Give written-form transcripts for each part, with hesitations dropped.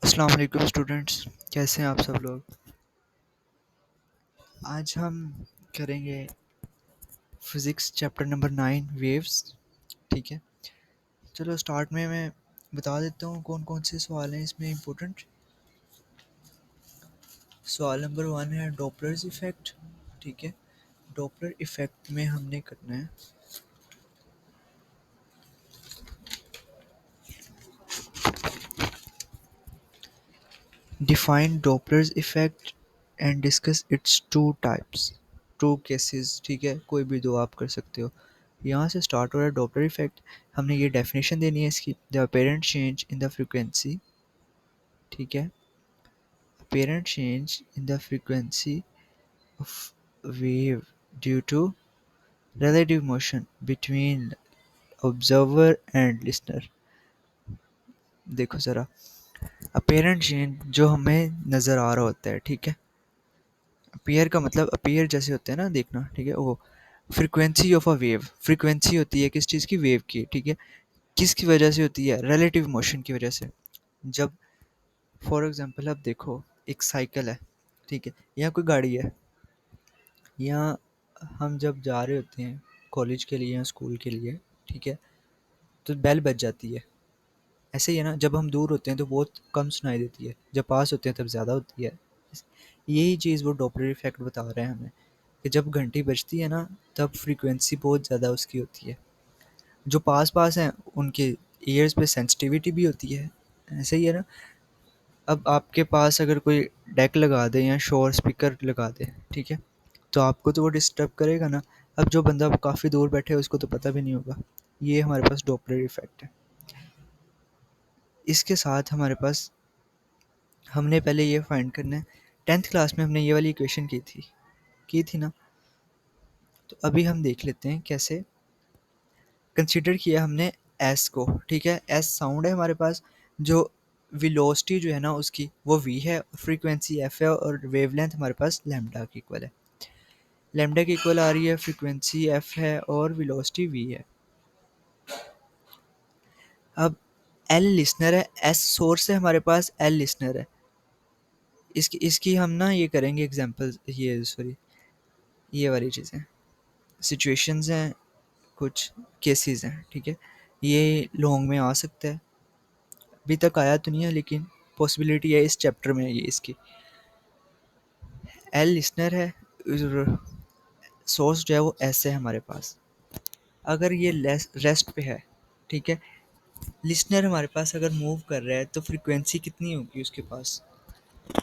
अस्सलाम वालेकुम स्टूडेंट्स, कैसे हैं आप सब लोग। आज हम करेंगे फिज़िक्स चैप्टर नंबर 9 वेव्स। ठीक है, चलो स्टार्ट में मैं बता देता हूँ कौन कौन से सवाल हैं इसमें इम्पोर्टेंट। सवाल नंबर 1 है डॉपलर्स इफ़ेक्ट। ठीक है, डॉपलर इफ़ेक्ट में हमने करना है define Doppler's effect and discuss its two types, two cases. ठीक है, कोई भी दो आप कर सकते हो। यहाँ से स्टार्ट हो रहा है डॉपलर इफ़ेक्ट। हमने ये डेफिनेशन देनी है इसकी, the apparent change in the frequency. ठीक है, apparent change in the frequency of wave due to relative motion between observer and listener। देखो ज़रा, apparent change जो हमें नज़र आ रहा होता है, ठीक है। अपीयर का मतलब अपीयर जैसे होते हैं ना, देखना, ठीक है। वो frequency of a wave, frequency होती है किस चीज़ की, वेव की। ठीक है, किसकी वजह से होती है, रिलेटिव मोशन की वजह से। जब फॉर एग्जांपल आप देखो, एक साइकिल है, ठीक है, या कोई गाड़ी है, या हम जब जा रहे होते हैं कॉलेज के लिए या स्कूल के लिए, ठीक है, तो बेल बज जाती है। ऐसे ही है ना, जब हम दूर होते हैं तो बहुत कम सुनाई देती है, जब पास होते हैं तब ज़्यादा होती है। यही चीज़ वो डॉपलर इफेक्ट बता रहे हैं हमें, कि जब घंटी बजती है ना, तब फ्रीक्वेंसी बहुत ज़्यादा उसकी होती है। जो पास पास हैं उनके ईयर्स पे सेंसिटिविटी भी होती है। ऐसे ही है ना, अब आपके पास अगर कोई डेक लगा दे या शोर स्पीकर लगा दे, ठीक है, तो आपको तो वो डिस्टर्ब करेगा ना। अब जो बंदा काफ़ी दूर बैठे है उसको तो पता भी नहीं होगा। ये हमारे पास डॉपलर इफेक्ट है। इसके साथ हमारे पास, हमने पहले ये फाइंड करना है, 10th क्लास में हमने ये वाली इक्वेशन की थी ना। तो अभी हम देख लेते हैं कैसे कंसीडर किया हमने एस को। ठीक है, एस साउंड है हमारे पास, जो वेलोसिटी जो है ना उसकी वो वी है, फ्रीक्वेंसी एफ है, और वेवलेंथ हमारे पास लैम्डा के इक्वल है। लैम्डा की इक्वल आ रही है, फ्रीक्वेंसी एफ है और वेलोसिटी वी है। अब एल लिसनर है, एस सोर्स है हमारे पास, एल लिसनर है। इसकी इसकी हम ना ये करेंगे एग्जांपल, ये सॉरी, ये वाली चीज़ें सिचुएशंस हैं, कुछ केसेस हैं। ठीक है, ये लॉन्ग में आ सकता है, अभी तक आया तो नहीं है लेकिन पॉसिबिलिटी है इस चैप्टर में ये इसकी। एल लिसनर है, सोर्स जो है वो एस है हमारे पास। अगर ये रेस्ट पे है, ठीक है, लिसनर हमारे पास अगर मूव कर रहा है तो फ्रीक्वेंसी कितनी होगी उसके पास,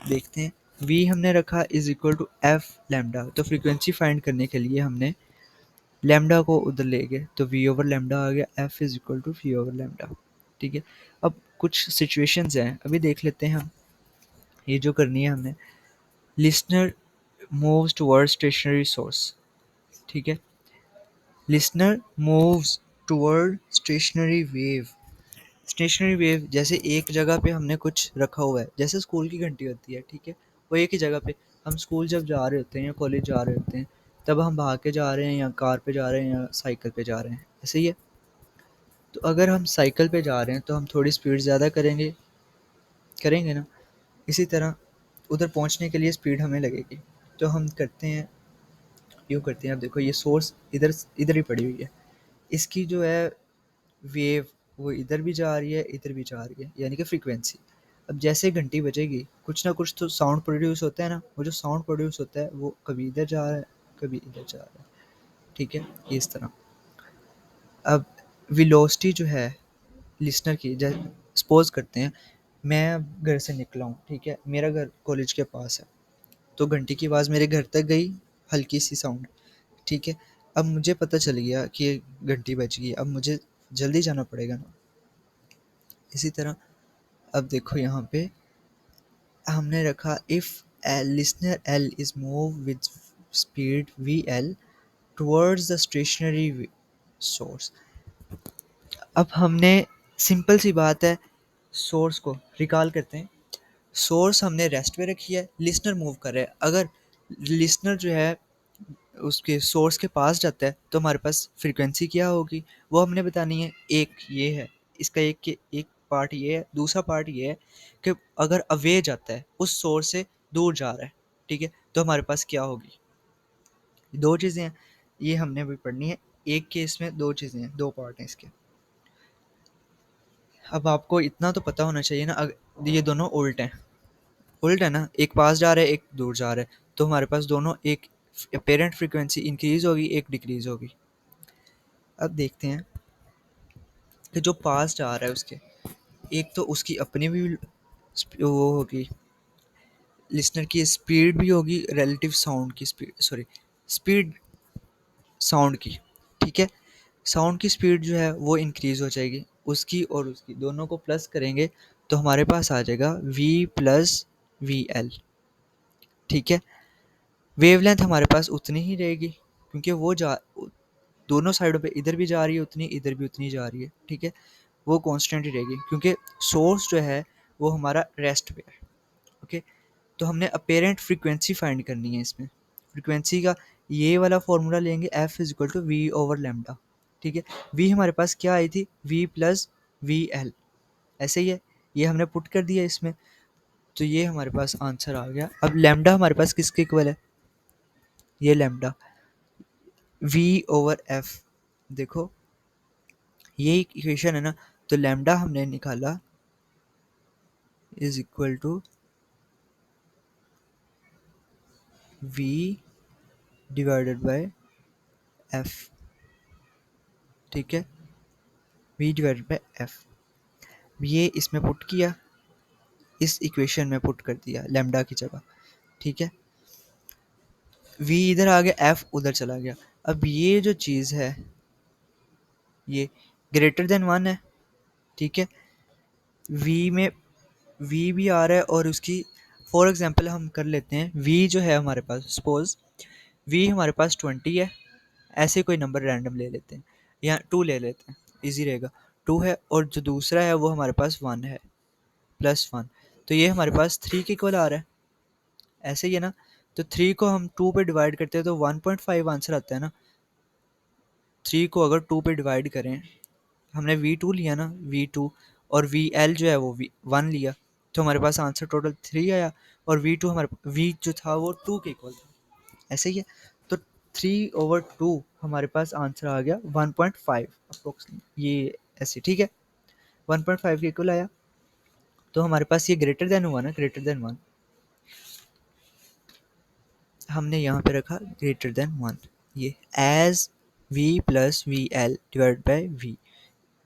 देखते हैं। वी हमने रखा is equal to f lambda, तो फ्रीक्वेंसी फाइंड करने के लिए हमने लैम्डा को उधर ले गए, तो वी ओवर लैम्डा आ गया, f is equal to v over lambda. ठीक है, अब कुछ सिचुएशंस हैं, अभी देख लेते हैं हम। ये जो करनी है हमने, listener moves toward stationary source. ठीक है, listener moves toward stationary wave. Stationary wave जैसे एक जगह पे हमने कुछ रखा हुआ है, जैसे स्कूल की घंटी होती है, ठीक है, वो एक ही जगह पे। हम स्कूल जब जा रहे होते हैं या कॉलेज जा रहे होते हैं, तब हम भाग के जा रहे हैं या कार पे जा रहे हैं या साइकिल पे जा रहे हैं, ऐसे ही है। तो अगर हम साइकिल पे जा रहे हैं तो हम थोड़ी स्पीड ज़्यादा करेंगे, करेंगे ना। इसी तरह उधर पहुंचने के लिए स्पीड हमें लगेगी, तो हम करते हैं, यूँ करते हैं। अब देखो, ये सोर्स इधर इधर ही पड़ी हुई है, इसकी जो है वेव वो इधर भी जा रही है, इधर भी जा रही है, यानी कि फ्रीक्वेंसी। अब जैसे घंटी बजेगी, कुछ ना कुछ तो साउंड प्रोड्यूस होता है ना, वो जो साउंड प्रोड्यूस होता है वो कभी इधर जा रहा है, कभी इधर जा रहा है। ठीक है, ये इस तरह। अब वेलोसिटी जो है लिसनर की, सपोज करते हैं मैं अब घर से निकला हूँ, ठीक है, मेरा घर कॉलेज के पास है, तो घंटी की आवाज़ मेरे घर तक गई, हल्की सी साउंड, ठीक है। अब मुझे पता चल गया कि ये घंटी बज गई, अब मुझे जल्दी जाना पड़ेगा ना। इसी तरह अब देखो यहाँ पे हमने रखा, if listener l is move with speed v l towards the stationary source. अब हमने, सिंपल सी बात है, सोर्स को रिकॉल करते हैं। सोर्स हमने रेस्ट पे रखी है, लिसनर मूव कर रहा है। अगर लिसनर जो है उसके सोर्स के पास जाता है तो हमारे पास फ्रीक्वेंसी क्या होगी वो हमने बतानी है। एक ये है, इसका एक के एक पार्ट ये है, दूसरा पार्ट ये है कि अगर अवे जाता है उस सोर्स से दूर जा रहा है, ठीक है, तो हमारे पास क्या होगी। दो चीज़ें हैं, ये हमने अभी पढ़नी है। एक केस में दो चीज़ें हैं, दो पार्ट हैं इसके। अब आपको इतना तो पता होना चाहिए ना, ये दोनों उल्ट हैं, उल्ट है ना, एक पास जा रहा है एक दूर जा रहा है, तो हमारे पास दोनों एक पेरेंट फ्रीक्वेंसी इंक्रीज होगी एक डिक्रीज होगी। अब देखते हैं कि जो पास जा रहा है उसके, एक तो उसकी अपनी भी वो होगी, लिसनर की स्पीड भी होगी, रिलेटिव साउंड की स्पीड, सॉरी स्पीड साउंड की, ठीक है। साउंड की स्पीड जो है वो इंक्रीज हो जाएगी, उसकी और उसकी दोनों को प्लस करेंगे तो हमारे पास आ जाएगा v प्लस वी एल, ठीक है। वेवलेंथ हमारे पास उतनी ही रहेगी क्योंकि वो जा दोनों साइडों पे, इधर भी जा रही है उतनी, इधर भी उतनी जा रही है, ठीक है। वो कांस्टेंट ही रहेगी क्योंकि सोर्स जो है वो हमारा रेस्ट पे है, ओके। तो हमने अपेरेंट फ्रीक्वेंसी फाइंड करनी है इसमें। फ्रीक्वेंसी का ये वाला फॉर्मूला लेंगे, f is equal to v over lambda, ठीक है। वी हमारे पास क्या आई थी, वी प्लस वी एल, ऐसे ही है, ये हमने पुट कर दिया इसमें, तो ये हमारे पास आंसर आ गया। अब लेमडा हमारे पास किसके इक्वल है, ये लेमडा वी ओवर एफ, देखो ये इक्वेशन है ना, तो लेमडा हमने निकाला is equal to v divided by f, ठीक है, वी डिवाइडेड बाय एफ, ये इसमें पुट किया, इस इक्वेशन में पुट कर दिया लेमडा की जगह, ठीक है। v इधर आ गया, f उधर चला गया। अब ये जो चीज़ है ये ग्रेटर देन वन है, ठीक है। v में v भी आ रहा है और उसकी फॉर एग्जांपल हम कर लेते हैं, v जो है हमारे पास, सपोज v हमारे पास 20 है, ऐसे कोई नंबर रैंडम ले लेते हैं या 2 ले लेते हैं, इजी रहेगा। 2 है और जो दूसरा है वो हमारे पास 1 है, +1, तो ये हमारे पास 3 के इक्वल आ रहा है, ऐसे ही है ना। तो 3 को हम 2 पे डिवाइड करते हैं तो 1.5 आंसर आता है ना। 3 को अगर 2 पे डिवाइड करें, हमने V2 लिया ना, V2 और VL जो है वो V1 लिया, तो हमारे पास आंसर टोटल 3 आया, और V2 हमारे V जो था वो 2 के इक्वल था, ऐसे ही है। तो 3/2 हमारे पास आंसर आ गया 1.5 अप्रोक्सीमेट, ये ऐसे, ठीक है, 1.5 के इक्वल आया। तो हमारे पास ये ग्रेटर देन हुआ ना, ग्रेटर देन 1, हमने यहाँ पे रखा ग्रेटर देन 1, ये as v plus v l divide by v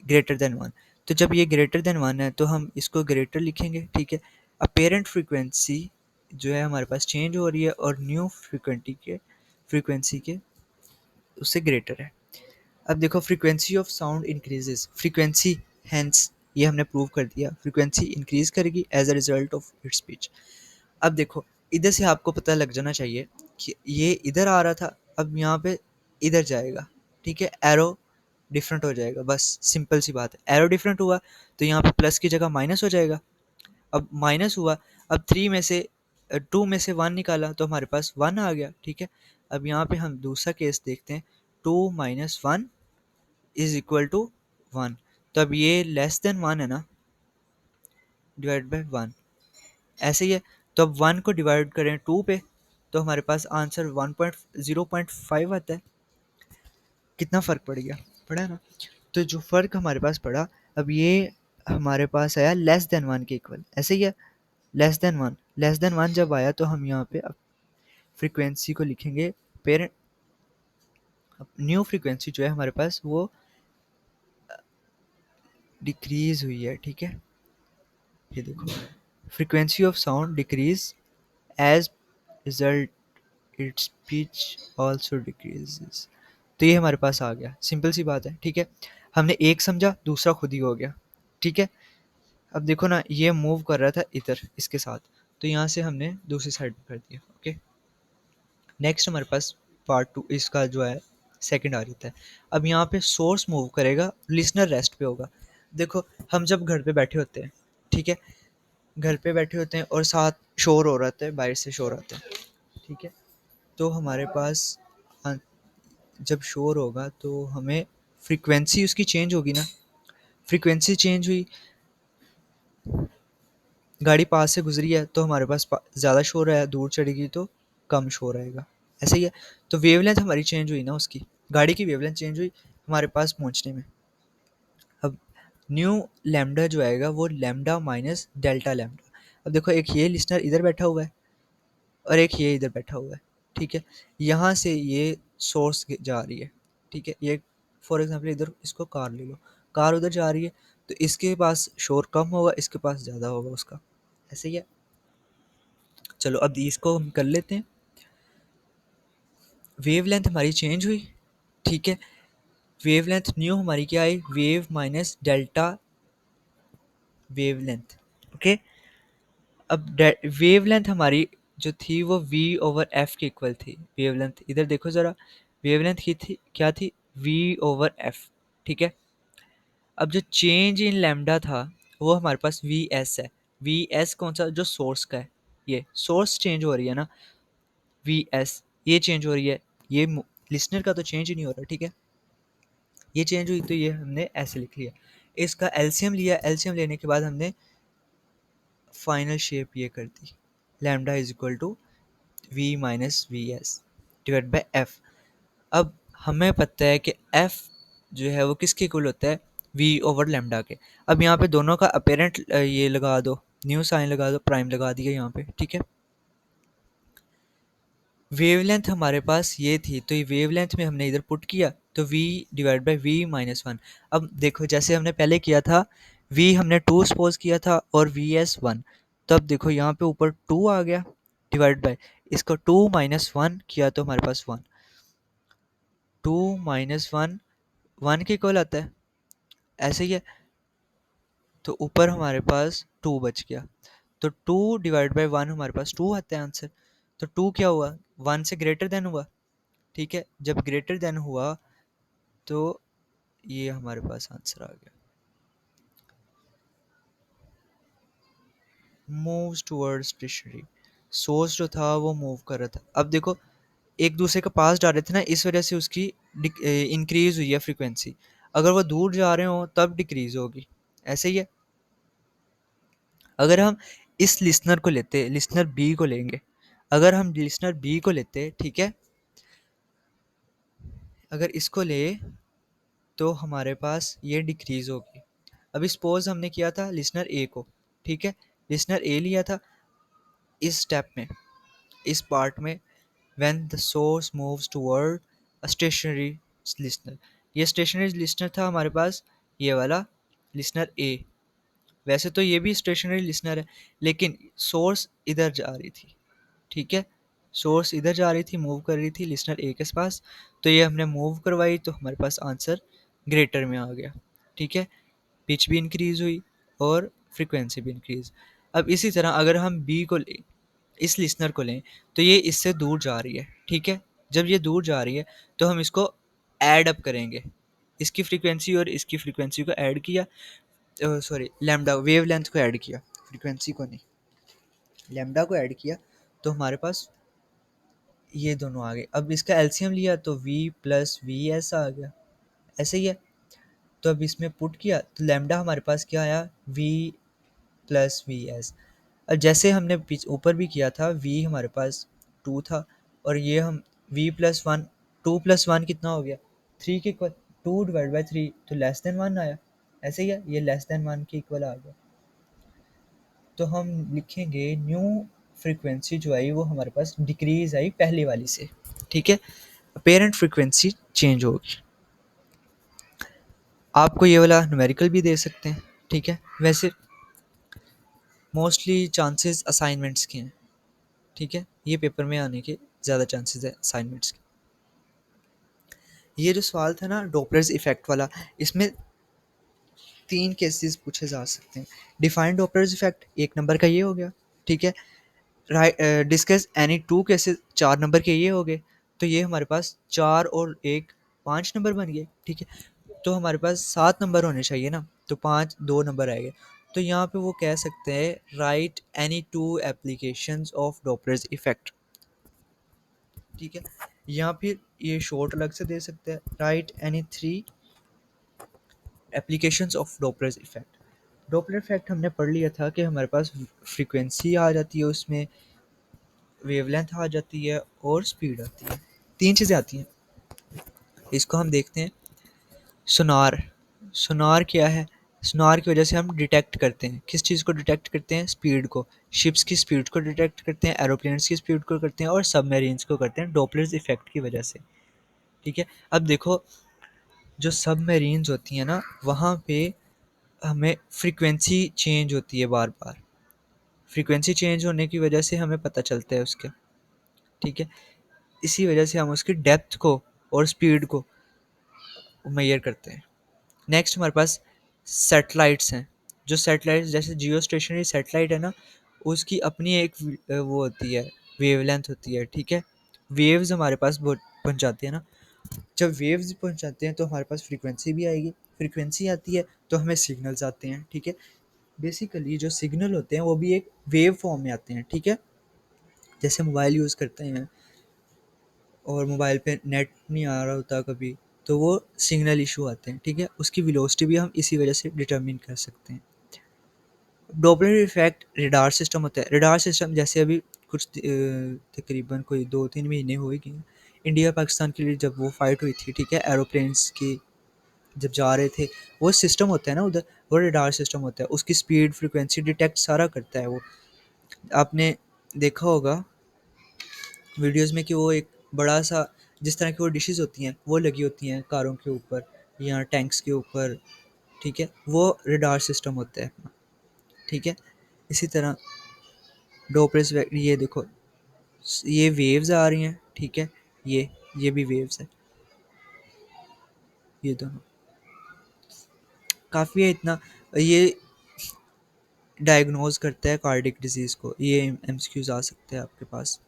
greater than 1। तो जब ये ग्रेटर देन 1 है तो हम इसको ग्रेटर लिखेंगे, ठीक है। अपेरेंट फ्रीक्वेंसी जो है हमारे पास चेंज हो रही है और न्यू फ्रीक्वेंसी के उससे ग्रेटर है। अब देखो frequency of sound increases, frequency hence ये हमने प्रूव कर दिया, फ्रीक्वेंसी इंक्रीज करेगी as a result of its speech. अब देखो इधर से आपको पता लग जाना चाहिए कि ये इधर आ रहा था, अब यहाँ पे इधर जाएगा, ठीक है, एरो डिफरेंट हो जाएगा, बस सिंपल सी बात है। एरो डिफरेंट हुआ तो यहाँ पे प्लस की जगह माइनस हो जाएगा, अब माइनस हुआ, अब 3 में से 2 में से 1 निकाला तो हमारे पास 1 आ गया, ठीक है। अब यहाँ पे हम दूसरा केस देखते हैं, 2 माइनस 1 इज इक्वल टू 1, तो अब ये लेस देन 1 है ना, डिवाइड बाय 1, ऐसे ही है। तो अब 1 को डिवाइड करें 2 पे तो हमारे पास आंसर 1.0.5 आता है। कितना फ़र्क पड़ गया, पड़ा ना। तो जो फ़र्क हमारे पास पड़ा, अब ये हमारे पास आया लेस देन 1 के इक्वल, ऐसे ही है, लेस देन 1 जब आया तो हम यहाँ पे अब फ्रीक्वेंसी को लिखेंगे, पेरेंट न्यू फ्रीक्वेंसी जो है हमारे पास वो डिक्रीज हुई है, ठीक है। ये देखो frequency of sound decrease as result its pitch also decreases, तो ये हमारे पास आ गया, सिंपल सी बात है, ठीक है। हमने एक समझा, दूसरा खुद ही हो गया, ठीक है। अब देखो ना ये मूव कर रहा था इधर इसके साथ, तो यहाँ से हमने दूसरी साइड पे कर दिया, ओके। नेक्स्ट हमारे पास पार्ट 2 इसका जो है सेकंड आ जाता है। अब यहाँ पे सोर्स मूव करेगा, लिसनर रेस्ट पे होगा। देखो हम जब घर पे बैठे होते हैं, ठीक है, घर पे बैठे होते हैं और साथ शोर हो रहा होता है, बाहर से शोर आता है, ठीक है। तो हमारे पास जब शोर होगा तो हमें फ्रीक्वेंसी उसकी चेंज होगी ना, फ्रीक्वेंसी चेंज हुई, गाड़ी पास से गुजरी है तो हमारे पास ज़्यादा शोर है, दूर चढ़ेगी तो कम शोर आएगा, ऐसे ही है। तो वेवलेंथ हमारी चेंज हुई ना, उसकी गाड़ी की वेवलेंथ चेंज हुई हमारे पास पहुंचने में। अब न्यू लैम्डा जो आएगा वो लैम्डा माइनस डेल्टा लैम्डा। अब देखो एक ये लिसनर इधर बैठा हुआ है और एक ये इधर बैठा हुआ है, ठीक है। यहाँ से ये सोर्स जा रही है, ठीक है। ये फॉर एग्जांपल इधर इसको कार ले लो, कार उधर जा रही है तो इसके पास शोर कम होगा, इसके पास ज़्यादा होगा उसका, ऐसे ही है। चलो अब इसको हम कर लेते हैं। वेवलेंथ हमारी चेंज हुई, ठीक है। वेवलेंथ न्यू हमारी क्या आई, wave minus delta wavelength, okay. अब वेवलेंथ हमारी जो थी वो v ओवर एफ के इक्वल थी। वेवलेंथ इधर देखो ज़रा, वेवलेंथ की थी क्या थी, v ओवर एफ, ठीक है। अब जो चेंज इन लैम्डा था वो हमारे पास वी एस है। वी एस कौन सा, जो सोर्स का है, ये सोर्स चेंज हो रही है ना, वी एस ये चेंज हो रही है, ये लिसनर का तो चेंज ही नहीं हो रहा, ठीक है। ये चेंज हुई तो ये हमने ऐसे लिख लिया। इसका एलसीएम लिया, एलसीएम लेने के बाद हमने फाइनल शेप ये कर दी, lambda is equal to V minus V S divide by F. अब हमें पता है कि एफ जो है वो किसके इक्वल होता है, वी ओवर लैम्डा के। अब यहाँ पे दोनों का अपेरेंट ये लगा दो, न्यू साइन लगा दो, प्राइम लगा दिया यहाँ पे, ठीक है। वेवलेंथ हमारे पास ये थी तो ये वेवलेंथ में हमने इधर पुट किया तो v divide by v minus one. अब देखो जैसे हमने पहले किया था, v हमने टू सपोज किया था और वी एस वन, तो अब देखो यहाँ पे ऊपर टू आ गया डिवाइड बाई, इसको टू माइनस वन किया तो हमारे पास one, two minus one one के इक्वल आता है, ऐसे ही है। तो ऊपर हमारे पास टू बच गया, तो टू डिवाइड बाई वन हमारे पास टू आता है आंसर। तो टू क्या हुआ, वन से ग्रेटर देन हुआ, ठीक है। जब ग्रेटर देन हुआ तो ये हमारे पास आंसर आ गया, मूव्स टुवर्ड्स स्टेशनरी। सोर्स जो था वो मूव कर रहा था। अब देखो एक दूसरे के पास जा रहे थे ना, इस वजह से उसकी इंक्रीज हुई है फ्रीक्वेंसी। अगर वो दूर जा रहे हो तब डिक्रीज होगी, ऐसे ही है। अगर हम इस लिसनर को लेते, लिसनर बी को लेंगे, अगर हम लिसनर बी को लेते, ठीक है, अगर इसको ले तो हमारे पास ये डिक्रीज होगी। अभी सपोज हमने किया था लिसनर ए को, ठीक है, लिसनर ए लिया था इस स्टेप में, इस पार्ट में, when the source moves toward a stationary listener. ये स्टेशनरी लिसनर था हमारे पास, ये वाला लिसनर ए। वैसे तो ये भी स्टेशनरी लिसनर है लेकिन सोर्स इधर जा रही थी, ठीक है, सोर्स इधर जा रही थी, मूव कर रही थी लिसनर ए के पास, तो ये हमने मूव करवाई तो हमारे पास आंसर ग्रेटर में आ गया, ठीक है। पिच भी इंक्रीज हुई और फ्रीक्वेंसी भी इंक्रीज। अब इसी तरह अगर हम बी को लें, इस लिसनर को लें, तो ये इससे दूर जा रही है, ठीक है। जब ये दूर जा रही है तो हम इसको ऐड अप करेंगे, इसकी फ्रीक्वेंसी और इसकी फ्रीक्वेंसी को ऐड किया, सॉरी लैम्डा वेवलेंथ को ऐड किया, फ्रीक्वेंसी को नहीं, लैम्डा को ऐड किया, तो हमारे पास ये दोनों आ गए। अब इसका एलसीएम लिया तो v प्लस वी एस आ गया, ऐसे ही है। तो अब इसमें पुट किया तो लैम्डा हमारे पास क्या आया, v प्लस वी एस। अब जैसे हमने ऊपर भी किया था, v हमारे पास टू था और ये हम v plus one, two plus one कितना हो गया, थ्री के equal, two divide by three तो लेस देन वन आया, ऐसे ही है, ये लेस देन वन के इक्वल आ गया। तो हम लिखेंगे न्यू फ्रीक्वेंसी जो आई वो हमारे पास डिक्रीज आई पहले वाली से, ठीक है, पेरेंट फ्रीक्वेंसी चेंज होगी। आपको ये वाला न्यूमेरिकल भी दे सकते हैं, ठीक है। वैसे मोस्टली चांसेस असाइनमेंट्स के हैं, ठीक है, ये पेपर में आने के ज़्यादा चांसेस है असाइनमेंट्स के। ये जो सवाल था ना डॉपलर्स इफेक्ट वाला, इसमें तीन केसेस पूछे जा सकते हैं। डिफाइंड डॉपलर्स इफेक्ट एक नंबर का ये हो गया, ठीक है। Right, discuss any two cases चार नंबर के ये हो गए, तो ये हमारे पास चार और एक पाँच नंबर बन गए, ठीक है। तो हमारे पास सात नंबर होने चाहिए ना, तो पाँच दो नंबर आएंगे। तो यहाँ पे वो कह सकते हैं right any two applications of Doppler's effect, ठीक है। या फिर ये शॉर्ट अलग से दे सकते हैं, right any three applications of Doppler's effect. Doppler effect हमने पढ़ लिया था कि हमारे पास फ्रीक्वेंसी आ जाती है, उसमें वेवलेंथ आ जाती है और स्पीड आती है, तीन चीज़ें आती हैं। इसको हम देखते हैं। सोनार, सोनार क्या है? सोनार की वजह से हम डिटेक्ट करते हैं, किस चीज़ को डिटेक्ट करते हैं? स्पीड को, शिप्स की स्पीड को डिटेक्ट करते हैं, एरोप्लेन्स की स्पीड को करते हैं और सबमरीन्स को करते हैं डॉपलर्स इफेक्ट की वजह से। ठीक है, अब देखो जो सबमरीन्स होती हैं ना, वहाँ पे हमें फ्रीक्वेंसी चेंज होती है बार बार, फ्रीक्वेंसी चेंज होने की वजह से हमें पता चलता है उसके। ठीक है, इसी वजह से हम उसकी डेप्थ को और स्पीड को मेजर करते हैं। नेक्स्ट हमारे पास सैटेलाइट्स हैं। जो सैटेलाइट्स जैसे जियो स्टेशनरी सैटेलाइट है ना, उसकी अपनी एक वो होती है, वेवलेंथ होती है। ठीक है, वेव्स हमारे पास बहुत पहुँच जाती है ना, जब वेव्स पहुँच जाते हैं तो हमारे पास फ्रीक्वेंसी भी आएगी, फ्रीक्वेंसी आती है तो हमें सिग्नल्स आते हैं। ठीक है, बेसिकली जो सिग्नल होते हैं वो भी एक वेव फॉर्म में आते हैं। ठीक है, जैसे मोबाइल यूज़ करते हैं और मोबाइल पे नेट नहीं आ रहा होता कभी, तो वो सिग्नल इशू आते हैं। ठीक है, उसकी वेलोसिटी भी हम इसी वजह से डिटरमिन कर सकते हैं। डॉपलर इफेक्ट रडार सिस्टम होता है। रडार सिस्टम जैसे अभी कुछ तकरीबन कोई 2-3 महीने हो ही गए, इंडिया पाकिस्तान के लिए जब वो फाइट हुई थी, ठीक है, एरोप्लेन्स की जब जा रहे थे, वो सिस्टम होता है ना उधर, वो रडार सिस्टम होता है, उसकी स्पीड फ्रिक्वेंसी डिटेक्ट सारा करता है वो। आपने देखा होगा वीडियोस में कि वो एक बड़ा सा, जिस तरह की वो डिशेस होती हैं वो लगी होती हैं कारों के ऊपर या टैंक्स के ऊपर। ठीक है, वो रडार सिस्टम होता है अपना। ठीक है, इसी तरह डोपलर्स, ये देखो, ये वेव्स आ रही हैं। ठीक है, ये भी वेव्स है, ये दोनों काफ़ी है इतना। ये डायग्नोज करता है कार्डिक डिजीज़ को, ये एमसीक्यूज आ सकते हैं आपके पास।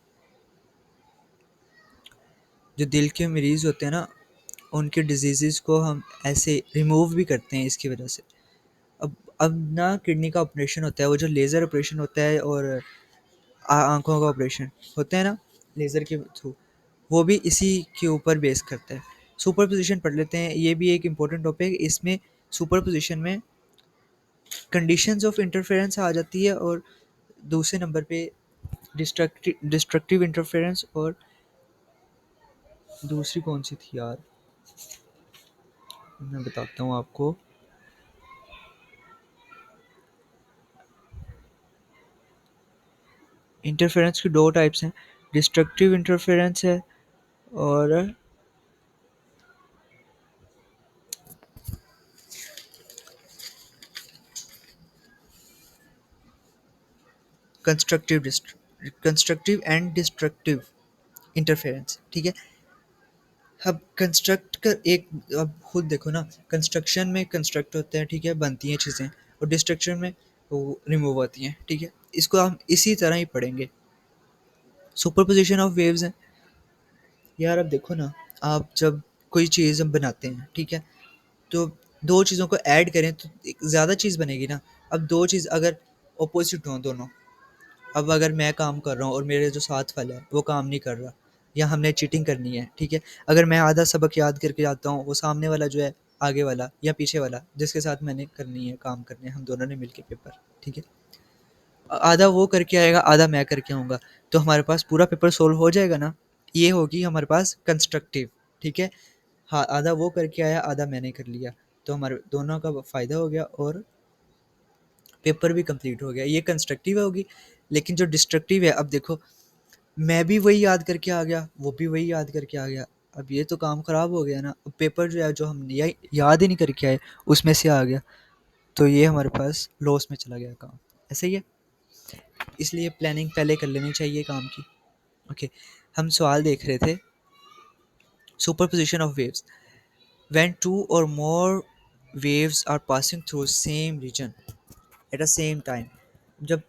जो दिल के मरीज़ होते हैं ना, उनके डिजीज़ को हम ऐसे रिमूव भी करते हैं इसकी वजह से। अब ना किडनी का ऑपरेशन होता है, वो जो लेज़र ऑपरेशन होता है, और आँखों का ऑपरेशन होता है ना लेज़र के थ्रू, वो भी इसी के ऊपर बेस करता है। सुपर पोजिशन पढ़ लेते हैं, ये भी एक इम्पोर्टेंट टॉपिक है। इसमें सुपर पोजिशन में कंडीशंस ऑफ इंटरफेरेंस आ जाती है, और दूसरे नंबर पे डिस्ट्रक्टिव इंटरफेरेंस, और दूसरी कौन सी थी यार, मैं बताता हूँ आपको। इंटरफेरेंस की दो टाइप्स हैं, डिस्ट्रक्टिव इंटरफेरेंस है और कंस्ट्रक्टिव एंड डिस्ट्रक्टिव इंटरफेरेंस। ठीक है, अब कंस्ट्रक्ट कर एक, अब खुद देखो ना, कंस्ट्रक्शन में कंस्ट्रक्ट होते हैं, ठीक है, बनती हैं चीज़ें, और डिस्ट्रक्शन में वो रिमूव होती हैं। ठीक है, इसको हम इसी तरह ही पढ़ेंगे। सुपरपोजिशन ऑफ वेव्स हैं यार। अब देखो ना, आप जब कोई चीज़ हम बनाते हैं, ठीक है, तो दो चीज़ों को ऐड करें तो एक ज़्यादा चीज़ बनेगी ना। अब दो चीज़ अगर अपोजिट हों दोनों, अब अगर मैं काम कर रहा हूँ और मेरे जो साथ वाला है वो काम नहीं कर रहा, या हमने चीटिंग करनी है, ठीक है, अगर मैं आधा सबक याद करके जाता हूँ, वो सामने वाला जो है, आगे वाला या पीछे वाला जिसके साथ मैंने करनी है, काम करने हैं हम दोनों ने मिलके पेपर, ठीक है, आधा वो करके आएगा, आधा मैं करके आऊँगा, तो हमारे पास पूरा पेपर सोल्व हो जाएगा ना। ये होगी हमारे पास कंस्ट्रक्टिव। ठीक है, हाँ, आधा वो करके आया, आधा मैंने कर लिया, तो हमारे दोनों का फ़ायदा हो गया और पेपर भी कंप्लीट हो गया, ये कंस्ट्रक्टिव होगी। लेकिन जो डिस्ट्रक्टिव है, अब देखो, मैं भी वही याद करके आ गया, वो भी वही याद करके आ गया, अब ये तो काम ख़राब हो गया ना। अब पेपर जो है, जो हम याद ही नहीं करके आए, उसमें से आ गया, तो ये हमारे पास लॉस में चला गया काम। ऐसे ही है, इसलिए प्लानिंग पहले कर लेनी चाहिए काम की। ओके, हम सवाल देख रहे थे, superposition of waves, when two और more waves are passing through same region at a same time। जब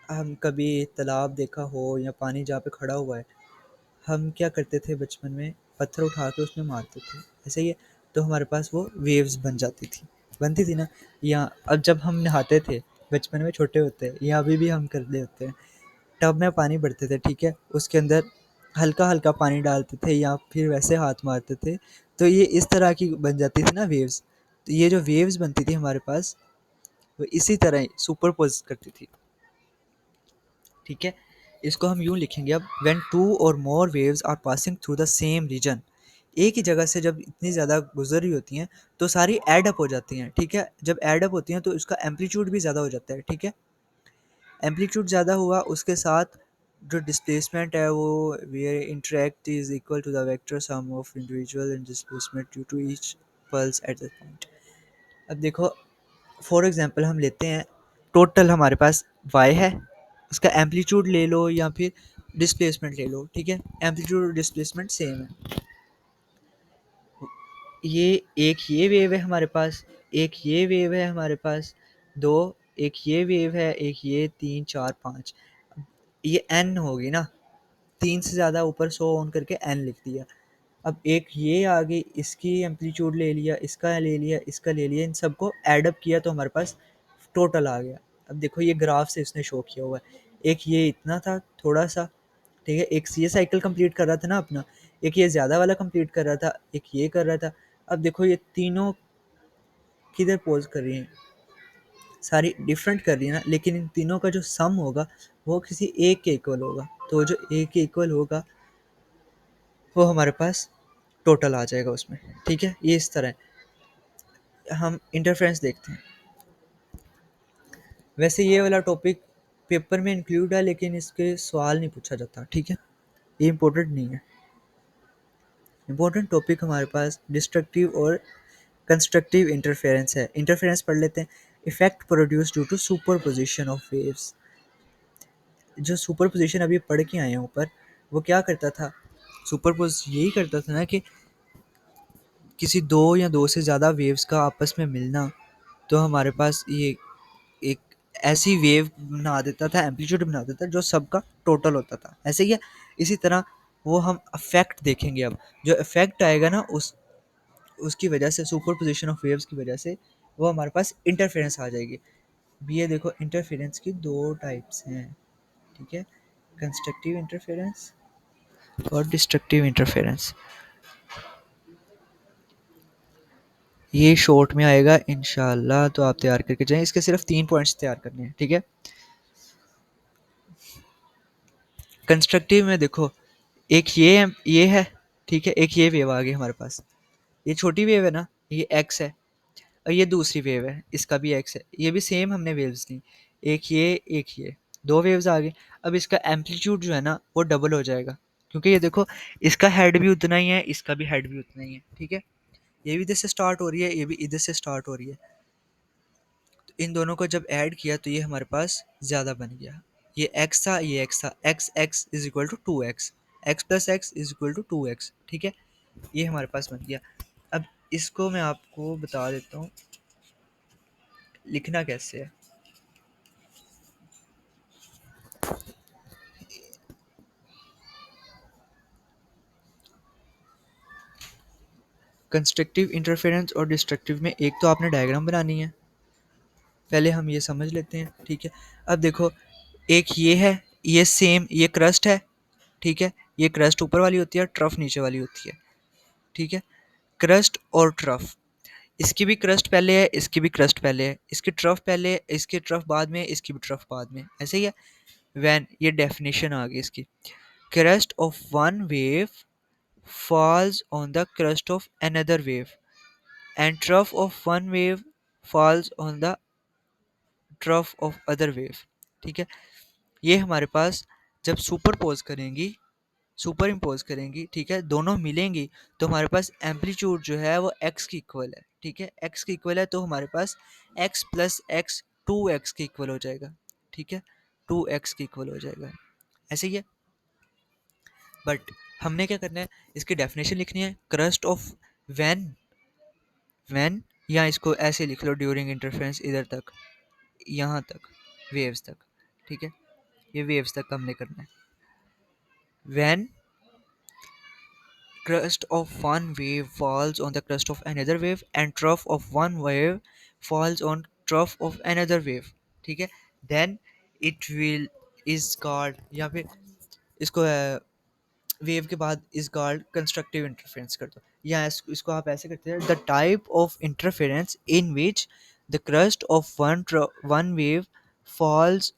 हम कभी तालाब देखा हो या पानी जहाँ पे खड़ा हुआ है, हम क्या करते थे बचपन में, पत्थर उठा के उसमें मारते थे, ऐसे ही है, तो हमारे पास वो वेव्स बनती थी ना। या अब जब हम नहाते थे बचपन में, छोटे होते हैं, या अभी भी हम कर रहे होते हैं, टब में पानी भरते थे, ठीक है, उसके अंदर हल्का हल्का पानी डालते थे या फिर वैसे हाथ मारते थे, तो ये इस तरह की बन जाती थी ना वेव्स। तो ये जो वेव्स बनती थी हमारे पास, वो इसी तरह सुपरपोज करती थी। ठीक है, इसको हम यूं लिखेंगे अब, व्हेन टू और more waves are passing through the same region, एक ही जगह से जब इतनी ज़्यादा गुजर रही होती हैं तो सारी ऐड अप हो जाती हैं। ठीक है, जब ऐड अप होती हैं तो इसका एम्पलीट्यूड भी ज़्यादा हो जाता है। ठीक है, एम्पलीट्यूड ज़्यादा हुआ उसके साथ जो डिस्प्लेसमेंट है वो where interact is equal to the vector sum of individual and displacement due to each pulse at the point. अब देखो, फॉर एग्जांपल हम लेते हैं, टोटल हमारे पास y है, उसका एम्पलीट्यूड ले लो या फिर डिस्प्लेसमेंट ले लो। ठीक है, एम्पलीट्यूड और डिस्प्लेसमेंट सेम है। ये एक ये वेव है हमारे पास, एक ये वेव है हमारे पास, दो, एक ये वेव है, एक ये, तीन, चार, पाँच, ये n होगी ना, तीन से ज़्यादा ऊपर सो ऑन करके n लिख दिया। अब एक ये आ गई, इसकी एम्पलीट्यूड ले लिया, इसका ले लिया, इसका ले लिया, इन सबको ऐड अप किया तो हमारे पास टोटल आ गया। अब देखो ये ग्राफ से इसने शो किया हुआ है, एक ये इतना था थोड़ा सा, ठीक है, एक ये साइकिल कंप्लीट कर रहा था ना अपना, एक ये ज़्यादा वाला कंप्लीट कर रहा था, एक ये कर रहा था। अब देखो ये तीनों किधर पोज कर रही हैं, सारी डिफरेंट कर रही है ना, लेकिन इन तीनों का जो सम होगा वो किसी एक के इक्वल होगा, तो जो एक के इक्वल होगा वो हमारे पास टोटल आ जाएगा उसमें। ठीक है, ये इस तरह है। हम इंटरफेरेंस देखते हैं। वैसे ये वाला टॉपिक पेपर में इंक्लूड है लेकिन इसके सवाल नहीं पूछा जाता। ठीक है, ये इम्पोर्टेंट नहीं है। इम्पोर्टेंट टॉपिक हमारे पास डिस्ट्रक्टिव और कंस्ट्रक्टिव इंटरफेरेंस है। इंटरफेरेंस पढ़ लेते हैं। Effect produce due to superposition of waves. जो सुपरपोजिशन अभी पढ़ के आए हैं ऊपर, वो क्या करता था, सुपरपोज यही करता था ना कि किसी दो या दो से ज़्यादा वेव्स का आपस में मिलना, तो हमारे पास ये एक ऐसी वेव बना देता था, एम्पलीट्यूड बना देता था जो सबका टोटल होता था। ऐसे ही है, इसी तरह वो हम इफेक्ट देखेंगे अब। जो इफेक्ट आएगा ना उसकी वजह से, सुपरपोजिशन ऑफ वेव्स की वजह से वो हमारे पास इंटरफेरेंस आ जाएगी। अब ये देखो, इंटरफेरेंस की दो टाइप्स हैं। ठीक है, कंस्ट्रक्टिव इंटरफेरेंस और डिस्ट्रक्टिव इंटरफेरेंस। ये शॉर्ट में आएगा इंशाल्लाह, तो आप तैयार करके जाएं। इसके सिर्फ 3 पॉइंट्स तैयार करने हैं। ठीक है, कंस्ट्रक्टिव में देखो, एक ये है, ठीक है, एक ये वेव आ गई हमारे पास, ये छोटी वेव है ना, ये एक्स है, और ये दूसरी वेव है, इसका भी एक्स है, ये भी सेम हमने वेव्स ली, एक ये एक ये, दो वेव्स आ गई। अब इसका एम्पलीट्यूड जो है ना वो डबल हो जाएगा, क्योंकि ये देखो, इसका हेड भी उतना ही है, इसका भी हेड भी उतना ही है। ठीक है, ये भी इधर से स्टार्ट हो रही है, ये भी इधर से स्टार्ट हो रही है, तो इन दोनों को जब ऐड किया तो ये हमारे पास ज़्यादा बन गया। ये x था, ये x था, x x is equal to 2x, x plus x is equal to 2x। ठीक है, ये हमारे पास बन गया। अब इसको मैं आपको बता देता हूँ लिखना कैसे है। कंस्ट्रक्टिव इंटरफेरेंस और डिस्ट्रक्टिव में एक तो आपने डायग्राम बनानी है, पहले हम ये समझ लेते हैं। ठीक है, अब देखो, एक ये है, ये सेम, ये क्रस्ट है। ठीक है, ये क्रस्ट ऊपर वाली होती है, ट्रफ नीचे वाली होती है। ठीक है, क्रस्ट और ट्रफ, इसकी भी क्रस्ट पहले है, इसकी भी क्रस्ट पहले है, इसकी ट्रफ पहले है, इसकी ट्रफ बाद में, इसकी भी ट्रफ बाद में, ऐसे ही है। वैन, ये डेफिनेशन आ गई इसकी, crust of one wave falls on the crust of another wave and trough of one wave falls on the trough of other wave। ठीक है, ये हमारे पास जब सुपर इम्पोज करेंगी, ठीक है, दोनों मिलेंगी, तो हमारे पास एम्पलीट्यूड जो है वो x की इक्वल है। ठीक है, x की इक्वल है तो हमारे पास x प्लस एक्स 2x की इक्वल हो जाएगा। ठीक है, 2x की इक्वल हो जाएगा, ऐसे ही है। बट हमने क्या करना है, इसकी डेफिनेशन लिखनी है, क्रस्ट ऑफ व्हेन व्हेन, या इसको ऐसे लिख लो, ड्यूरिंग इंटरफेरेंस इधर तक, यहाँ तक, वेव्स तक। ठीक है, ये वेव्स तक हमने करना है। When crust of one wave falls on the crust of another wave and trough of one wave falls on trough of another wave। ठीक है, then it will is called, या फिर इसको वेव के बाद इज कॉल्ड कंस्ट्रक्टिव इंटरफेरेंस कर दो, या इसको आप ऐसे करते हैं, the type of interference in which the crust of one wave falls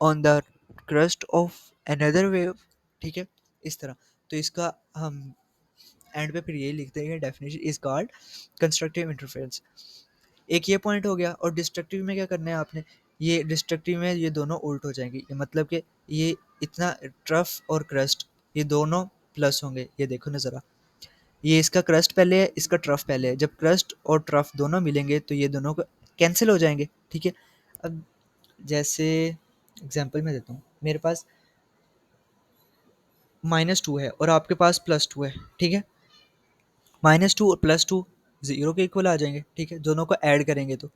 on the crust of another wave, ठीक है, इस तरह। तो इसका हम एंड पे फिर ये लिखते हैं, definition is called constructive interference. एक ये पॉइंट हो गया। और डिस्ट्रक्टिव में क्या करना है आपने, ये डिस्ट्रक्टिव में ये दोनों उल्ट हो जाएंगे, ये मतलब कि ये इतना ट्रफ और क्रस्ट ये दोनों प्लस होंगे। ये देखो ना ज़रा, ये इसका क्रस्ट पहले है, इसका ट्रफ पहले है। जब क्रस्ट और ट्रफ दोनों मिलेंगे तो ये दोनों को कैंसिल हो जाएंगे, ठीक है। अब जैसे एग्जांपल मैं देता हूँ, मेरे पास -2 है और आपके पास +2 है, ठीक है। -2 और +2 ज़ीरो के इक्वल आ जाएंगे, ठीक है, दोनों को ऐड करेंगे तो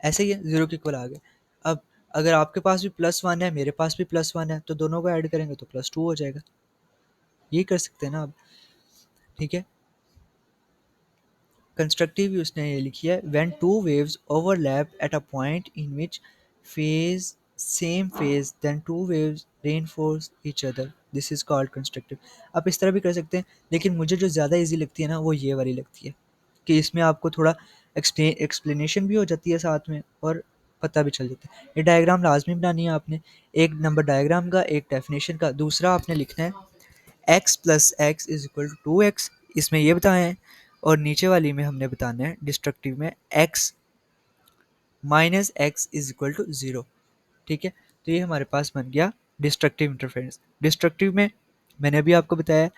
ऐसे ही है, ज़ीरो के इक्वल आ गए। अब अगर आपके पास भी +1 है, मेरे पास भी +1 है, तो दोनों को ऐड करेंगे तो +2 हो जाएगा। ये कर सकते हैं ना आप, ठीक है। कंस्ट्रक्टिव उसने ये लिखी है, when two waves overlap at a point in which phase same phase then two waves reinforce each other, this is called constructive. आप इस तरह भी कर सकते हैं, लेकिन मुझे जो ज़्यादा इजी लगती है ना वो ये वाली लगती है, कि इसमें आपको थोड़ा एक्सप्लेनेशन भी हो जाती है साथ में, और पता भी चल जाता है। ये डायग्राम लाजमी बनानी है आपने, एक नंबर डायग्राम का, एक डेफिनेशन का, दूसरा आपने लिखना है x plus x is equal to 2x, इसमें ये बताएं हैं। और नीचे वाली में हमने बताना है डिस्ट्रक्टिव में x minus x is equal to 0, ठीक है। तो ये हमारे पास बन गया डिस्ट्रक्टिव इंटरफेरेंस। डिस्ट्रक्टिव में मैंने अभी आपको बताया,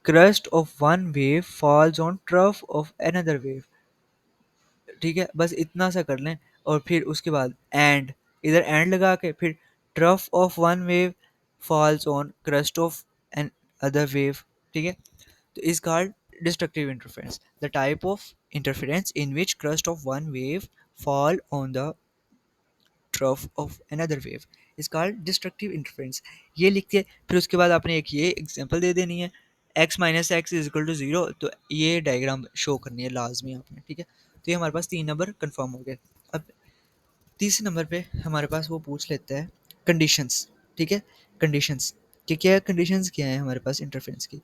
crust of one wave falls on trough of another wave, ठीक है, बस इतना सा कर लें। और फिर उसके बाद एंड, इधर एंड लगा के फिर trough of one wave falls on crest of another wave, ठीक है। तो is called destructive interference, the type of interference in which crust of one wave fall on the trough of another wave is called destructive interference। ये लिख के फिर उसके बाद आपने एक ये एग्जांपल दे देनी है, x minus x is equal to 0, तो ये डायग्राम शो करनी है लाजमी आपने, ठीक है। तो ये हमारे पास 3 नंबर कंफर्म हो गए। अब तीसरे नंबर पे हमारे पास वो पूछ लेता है कंडीशंस, ठीक है। कंडीशंस कि क्या कंडीशंस क्या है हमारे पास इंटरफेरेंस की।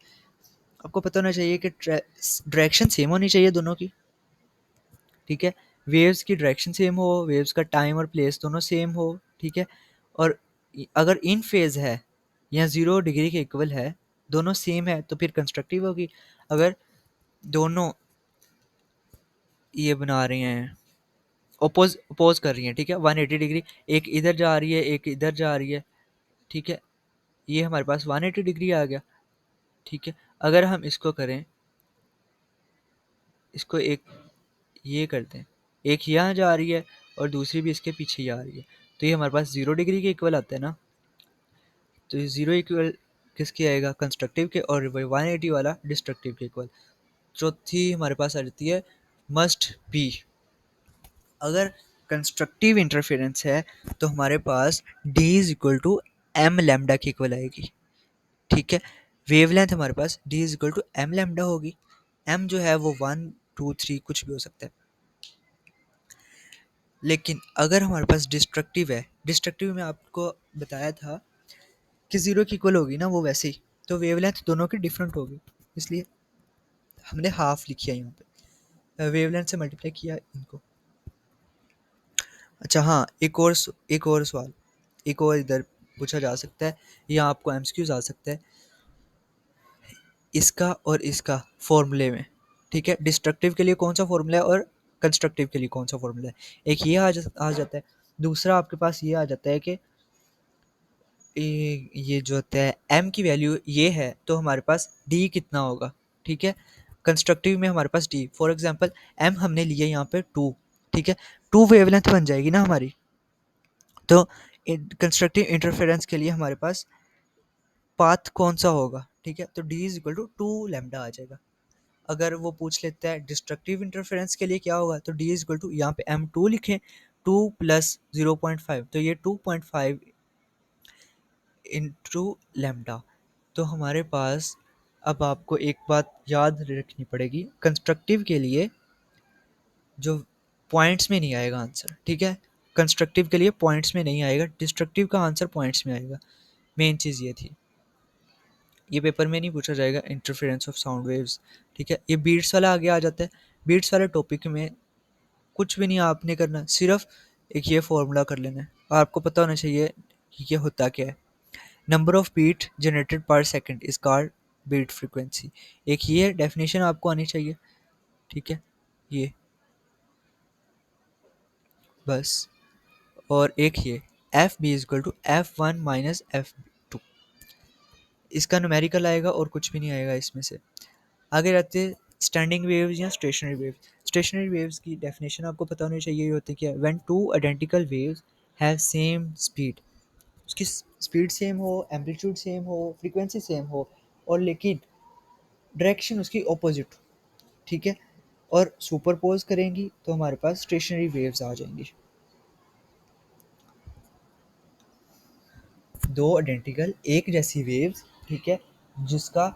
आपको पता होना चाहिए कि डायरेक्शन सेम होनी चाहिए दोनों की, ठीक है। वेव्स की डायरेक्शन सेम हो, वेव्स का टाइम और प्लेस दोनों सेम हो, ठीक है। और अगर इन फेज है या 0 डिग्री के इक्वल है, दोनों सेम है, तो फिर कंस्ट्रक्टिव होगी। अगर दोनों ये बना रही हैं, अपोज कर रही हैं, ठीक है, 180 डिग्री, एक इधर जा रही है एक इधर जा रही है, ठीक है, ये हमारे पास 180 डिग्री आ गया, ठीक है। अगर हम इसको करें, इसको एक ये करते हैं, एक यहाँ जा रही है और दूसरी भी इसके पीछे ही आ रही है, तो ये हमारे पास 0 डिग्री के इक्वल आता है ना। तो ये 0 इक्वल किसके आएगा, कंस्ट्रक्टिव के, और वही 180 वाला डिस्ट्रक्टिव के इक्वल। चौथी हमारे पास आ जाती है मस्ट बी। अगर कंस्ट्रक्टिव इंटरफेरेंस है तो हमारे पास D is equal to M lambda के इक्वल आएगी, ठीक है। वेवलेंथ हमारे पास D is equal to M lambda होगी। एम जो है वो 1 2 3 कुछ भी हो सकता है। लेकिन अगर हमारे पास डिस्ट्रक्टिव है, डिस्ट्रक्टिव में आपको बताया था कि 0 की इक्वल होगी ना वो, वैसे ही तो वेवलेंथ दोनों की डिफरेंट होगी, इसलिए हमने हाफ लिखी है यहाँ पे, वेवलेंथ से मल्टीप्लाई किया इनको। अच्छा हाँ, एक और सवाल, एक और इधर पूछा जा सकता है, या आपको एमसीक्यूज आ सकता है इसका और इसका फॉर्मूले में, ठीक है। डिस्ट्रक्टिव के लिए कौन सा फॉर्मूला है और कंस्ट्रक्टिव के लिए कौन सा फॉर्मूला है। एक ये आ जाता है, दूसरा आपके पास ये आ जाता है कि ये जो होता है m की वैल्यू ये है, तो हमारे पास d कितना होगा, ठीक है। कंस्ट्रक्टिव में हमारे पास d, फॉर एग्जांपल m हमने लिया यहाँ पे 2, ठीक है, 2 वेवलेंथ बन जाएगी ना हमारी। तो कंस्ट्रक्टिव इंटरफेरेंस के लिए हमारे पास पाथ कौन सा होगा, ठीक है, तो d is equal to 2 lambda आ जाएगा। अगर वो पूछ लेता है डिस्ट्रक्टिव इंटरफेरेंस के लिए क्या होगा, तो d इज इक्वल टू यहाँ पे m2 लिखें, 2 प्लस 0.5, तो ये 2.5 इंटू लैम्डा। तो हमारे पास अब आपको एक बात याद रखनी पड़ेगी, कंस्ट्रक्टिव के लिए जो पॉइंट्स में नहीं आएगा आंसर, ठीक है। कंस्ट्रक्टिव के लिए पॉइंट्स में नहीं आएगा, डिस्ट्रक्टिव का आंसर पॉइंट्स में आएगा। मेन चीज़ ये थी, ये पेपर में नहीं पूछा जाएगा इंटरफेरेंस ऑफ साउंड वेव्स, ठीक है। ये बीट्स वाला आगे आ जाता है, बीट्स वाले टॉपिक में कुछ भी नहीं आपने करना, सिर्फ एक ये फॉर्मूला कर लेना है और आपको पता होना चाहिए कि ये होता क्या है। Number of beat generated per second is called beat frequency. एक ये डेफिनेशन आपको आनी चाहिए, ठीक है, ये बस। और एक ये f b is equal to f one minus f two, इसका न्यूमेरिकल आएगा और कुछ भी नहीं आएगा इसमें से। आगे जाते हैं स्टैंडिंग वेव्स या स्टेशनरी वेव्स। स्टेशनरी वेव्स की डेफिनेशन आपको पता होनी चाहिए, ये होती है क्या, when two identical waves have same speed, उसकी स्पीड सेम हो, एम्पलीट्यूड सेम हो, फ्रीक्वेंसी सेम हो, और लेकिन डायरेक्शन उसकी ऑपोजिट हो, ठीक है, और सुपरपोज करेंगी तो हमारे पास स्टेशनरी वेव्स आ जाएंगी। दो आइडेंटिकल एक जैसी वेव्स, ठीक है, जिसका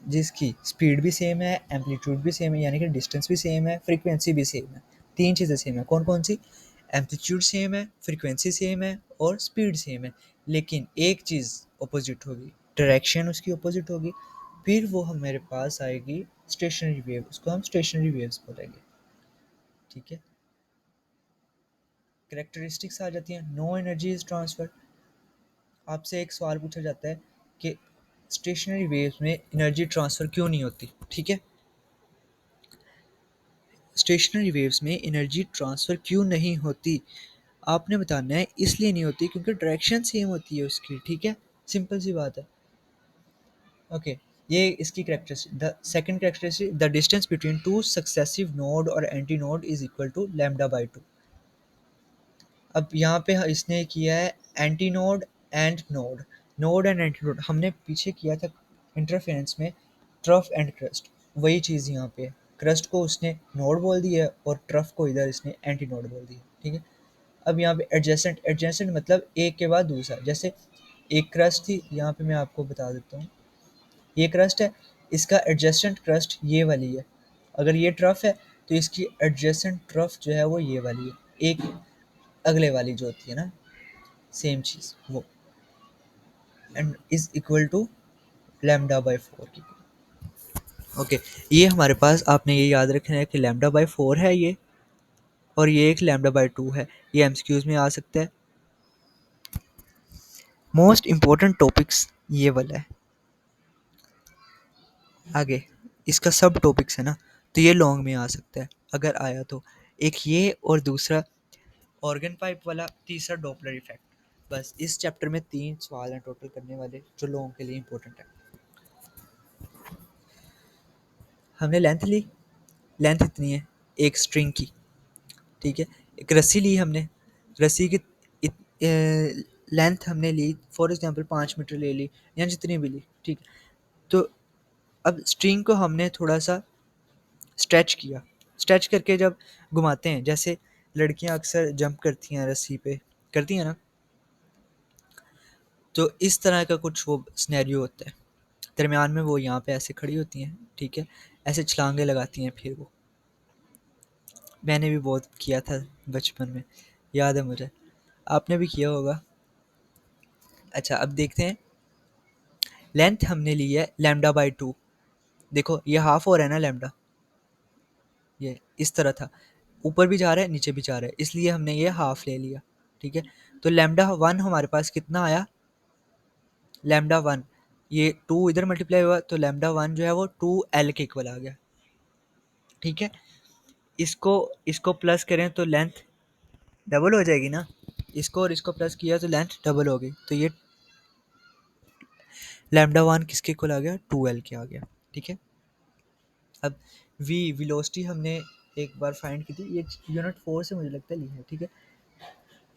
जिसकी स्पीड भी सेम है, एम्पलीट्यूड भी सेम है, यानी कि डिस्टेंस भी सेम है, फ्रीक्वेंसी भी सेम है। तीन चीज़ें सेम है, कौन कौन सी, एम्पलीट्यूड सेम है, फ्रीक्वेंसी सेम है और स्पीड सेम है, लेकिन एक चीज़ अपोजिट होगी, डायरेक्शन उसकी अपोजिट होगी, फिर वो हमारे पास आएगी स्टेशनरी वेव, उसको हम स्टेशनरी वेव्स बोलेंगे, ठीक है। करेक्टरिस्टिक्स आ जाती हैं, नो एनर्जी इज ट्रांसफर। आपसे एक सवाल पूछा जाता है कि स्टेशनरी वेव्स में एनर्जी ट्रांसफ़र क्यों नहीं होती, ठीक है, स्टेशनरी वेव्स में एनर्जी ट्रांसफ़र क्यों नहीं होती, आपने बताना है इसलिए नहीं होती क्योंकि डायरेक्शन सेम होती है उसकी, ठीक है, सिंपल सी बात है। ओके, ये इसकी characteristic, the second characteristic, the distance between two successive node और anti node is equal to lambda by two. अब यहाँ पे इसने किया है anti node and node, node and anti node, हमने पीछे किया था इंटरफेरेंस में ट्रफ एंड क्रस्ट, वही चीज़ यहाँ पे है। क्रस्ट को उसने नोड बोल दिया और ट्रफ को इधर इसने एंटी नोड बोल दिया, ठीक है। अब यहाँ पे एडजेसेंट, एडजेसेंट मतलब एक के बाद दूसरा, जैसे एक क्रस्ट थी, यहाँ पे मैं आपको बता देता हूँ, ये क्रस्ट है, इसका एडजेसेंट क्रस्ट ये वाली है, अगर ये ट्रफ है तो इसकी एडजेसेंट ट्रफ जो है वो ये वाली है, एक अगले वाली जो होती है ना, सेम चीज़ वो, and is equal to lambda by four की। ओके, ये हमारे पास आपने ये याद रखना है कि लैम्डा बाई फोर है ये, और ये एक लैम्डा बाई टू है, ये एमसीक्यूज में आ सकता है। मोस्ट इम्पोर्टेंट टॉपिक्स ये वाला है, आगे इसका सब टॉपिक्स है ना, तो ये लॉन्ग में आ सकता है अगर आया तो, एक ये और दूसरा ऑर्गन पाइप वाला, तीसरा डॉपलर इफेक्ट। बस इस चैप्टर में तीन सवाल हैं टोटल करने वाले जो लॉन्ग के लिए इंपॉर्टेंट है। हमने लेंथ ली, लेंथ इतनी है एक स्ट्रिंग की, ठीक है, एक रस्सी ली हमने, रस्सी की लेंथ हमने ली फॉर एग्जांपल 5 मीटर ले ली या जितनी भी ली, ठीक है। तो अब स्ट्रिंग को हमने थोड़ा सा स्ट्रेच किया, स्ट्रेच करके जब घुमाते हैं, जैसे लड़कियां अक्सर जंप करती हैं रस्सी पे, करती हैं ना, तो इस तरह का कुछ वो सिनेरियो होता है, दरमियान में वो यहाँ पे ऐसे खड़ी होती हैं, ठीक है, ऐसे छलांगे लगाती हैं, फिर वो मैंने भी बहुत किया था बचपन में, याद है मुझे, आपने भी किया होगा। अच्छा, अब देखते हैं, लेंथ हमने ली है लैम्डा बाई टू, देखो ये हाफ हो रहा है ना लैम्डा, ये इस तरह था, ऊपर भी जा रहा है नीचे भी जा रहा है, इसलिए हमने ये हाफ ले लिया, ठीक है। तो लैम्डा वन हमारे पास कितना आया, लैम्डा वन, ये टू इधर मल्टीप्लाई हुआ तो लैम्डा वन जो है वो टू एल के इक्वल आ गया, ठीक है। इसको इसको प्लस करें तो लेंथ डबल हो जाएगी ना, इसको और इसको प्लस किया तो लेंथ डबल हो गई, तो ये लैम्डा वन किसके इक्वल आ गया, टू एल के आ गया, ठीक है। अब वी वेलोसिटी हमने एक बार फाइंड की थी, ये यूनिट फोर से मुझे लगता है ली है, ठीक है,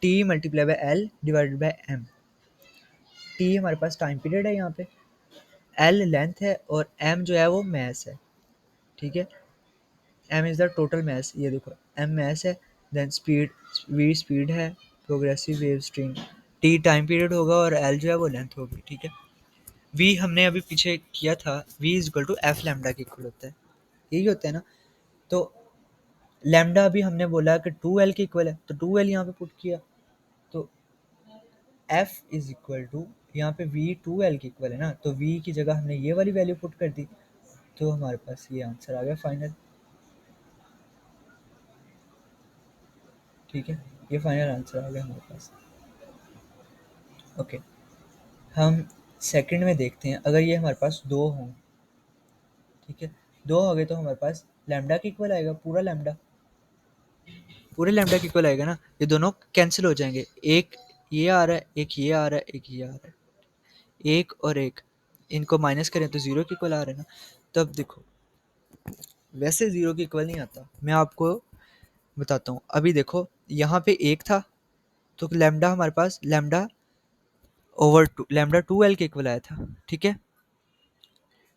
t multiply by l divided by m, t हमारे पास टाइम पीरियड है यहाँ पे, एल लेंथ है और एम जो है वो मैस है, ठीक है, m is the total mass, ये देखो एम मैस है, देन स्पीड, वी स्पीड है, progressive wave string, t time period होगा और एल जो है वो लेंथ होगी, ठीक है। वी हमने अभी पीछे किया था, v is equal to f lambda के इक्वल होता है, यही होता है ना। तो लैम्डा अभी हमने बोला कि टू एल के इक्वल है, तो टू एल यहाँ पे पुट किया, तो एफ इज इक्वल टू, यहाँ पे वी टू एल के इक्वल है ना, तो वी की जगह हमने ये वाली वैल्यू पुट कर दी, तो हमारे पास ये आंसर आ गया फाइनल। ठीक है, ये फाइनल आंसर आ गया हमारे पास। ओके, हम सेकंड में देखते हैं, अगर ये हमारे पास दो हों, ठीक है, दो हो गए तो हमारे पास लैम्डा के इक्वल आएगा, पूरे लैम्डा के इक्वल आएगा ना, ये दोनों कैंसिल हो जाएंगे, एक ये आ रहा है, एक ये आ रहा है, एक ये आ रहा है, एक और एक, इनको माइनस करें तो जीरो के इक्वल आ रहा है ना। तो अब देखो, वैसे जीरो के इक्वल नहीं आता, मैं आपको बताता हूँ। अभी देखो यहाँ पे एक था, तो लैम्डा हमारे पास lambda over two, lambda two L के इक्वल आया था, ठीक है,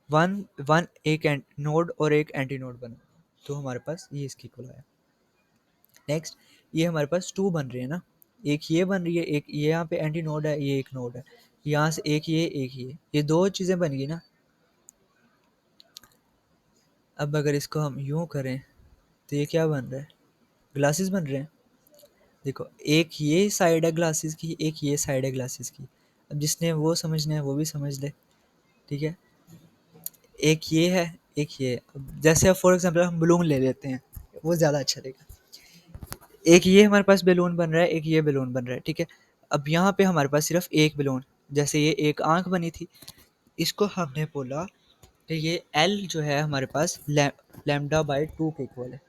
वन वन एक नोड और एक एंटी नोड बना, तो हमारे पास ये इसके इक्वल आया। नेक्स्ट, ये हमारे पास टू बन रही है ना, एक ये बन रही है, एक ये यहाँ पे एंटी नोड है, ये एक नोड है, यहाँ से एक ये दो चीज़ें बन गई ना। अब अगर इसको हम यूँ करें तो ये क्या बन रहा है, ग्लासेस बन रहे हैं। देखो, एक ये साइड है ग्लासेस की, एक ये साइड है ग्लासेस की। अब जिसने वो समझना है वो भी समझ ले, ठीक है। एक ये है, एक ये है। अब जैसे फॉर एग्जांपल हम बलून ले लेते हैं, वो ज़्यादा अच्छा रहेगा। एक ये हमारे पास बैलून बन रहा है, एक ये बैलून बन रहा है, ठीक है। अब यहाँ पे हमारे पास सिर्फ एक बैलून, जैसे ये एक आंख बनी थी, इसको हमने बोला कि ये एल जो है हमारे पास लैम्डा बाई टू के इक्वल है।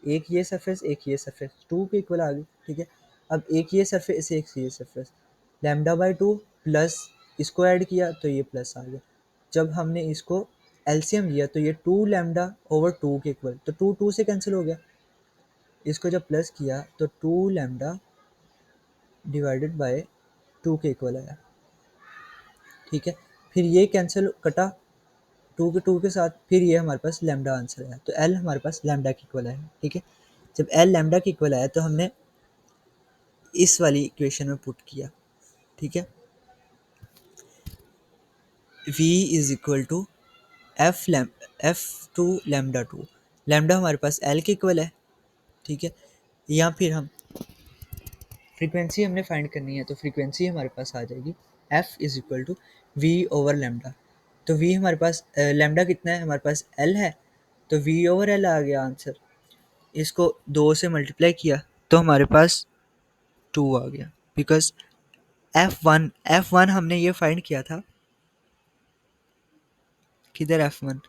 एक ये सरफेस, एक ये सरफेस, टू के इक्वल आ गई, ठीक है। अब एक ये सरफेस, एक ये surface, lambda by two plus इसको ऐड किया तो ये प्लस आ गया। जब हमने इसको एलसीएम लिया तो ये टू लैम्डा ओवर टू के इक्वल, तो टू टू से कैंसिल हो गया। इसको जब प्लस किया तो two lambda divided by two के इक्वल आया, ठीक है। फिर ये कैंसिल कटा टू के साथ, फिर ये हमारे पास लैम्डा आंसर आया, तो एल हमारे पास लैम्डा के इक्वल आया, ठीक है। जब एल लैम्डा के इक्वल आया तो हमने इस वाली इक्वेशन में पुट किया, ठीक है। v is equal to f two lambda two, lambda हमारे पास एल के इक्वल है, ठीक है। या फिर हम फ्रीक्वेंसी हमने फाइंड करनी है, तो फ्रीक्वेंसी हमारे पास आ जाएगी f is equal to v over lambda. तो वी हमारे पास लैम्डा कितना है, हमारे पास एल है, तो वी ओवर एल आ गया आंसर। इसको दो से मल्टीप्लाई किया तो हमारे पास टू आ गया, बिकॉज एफ वन हमने ये फाइंड किया था, किधर एफ वन,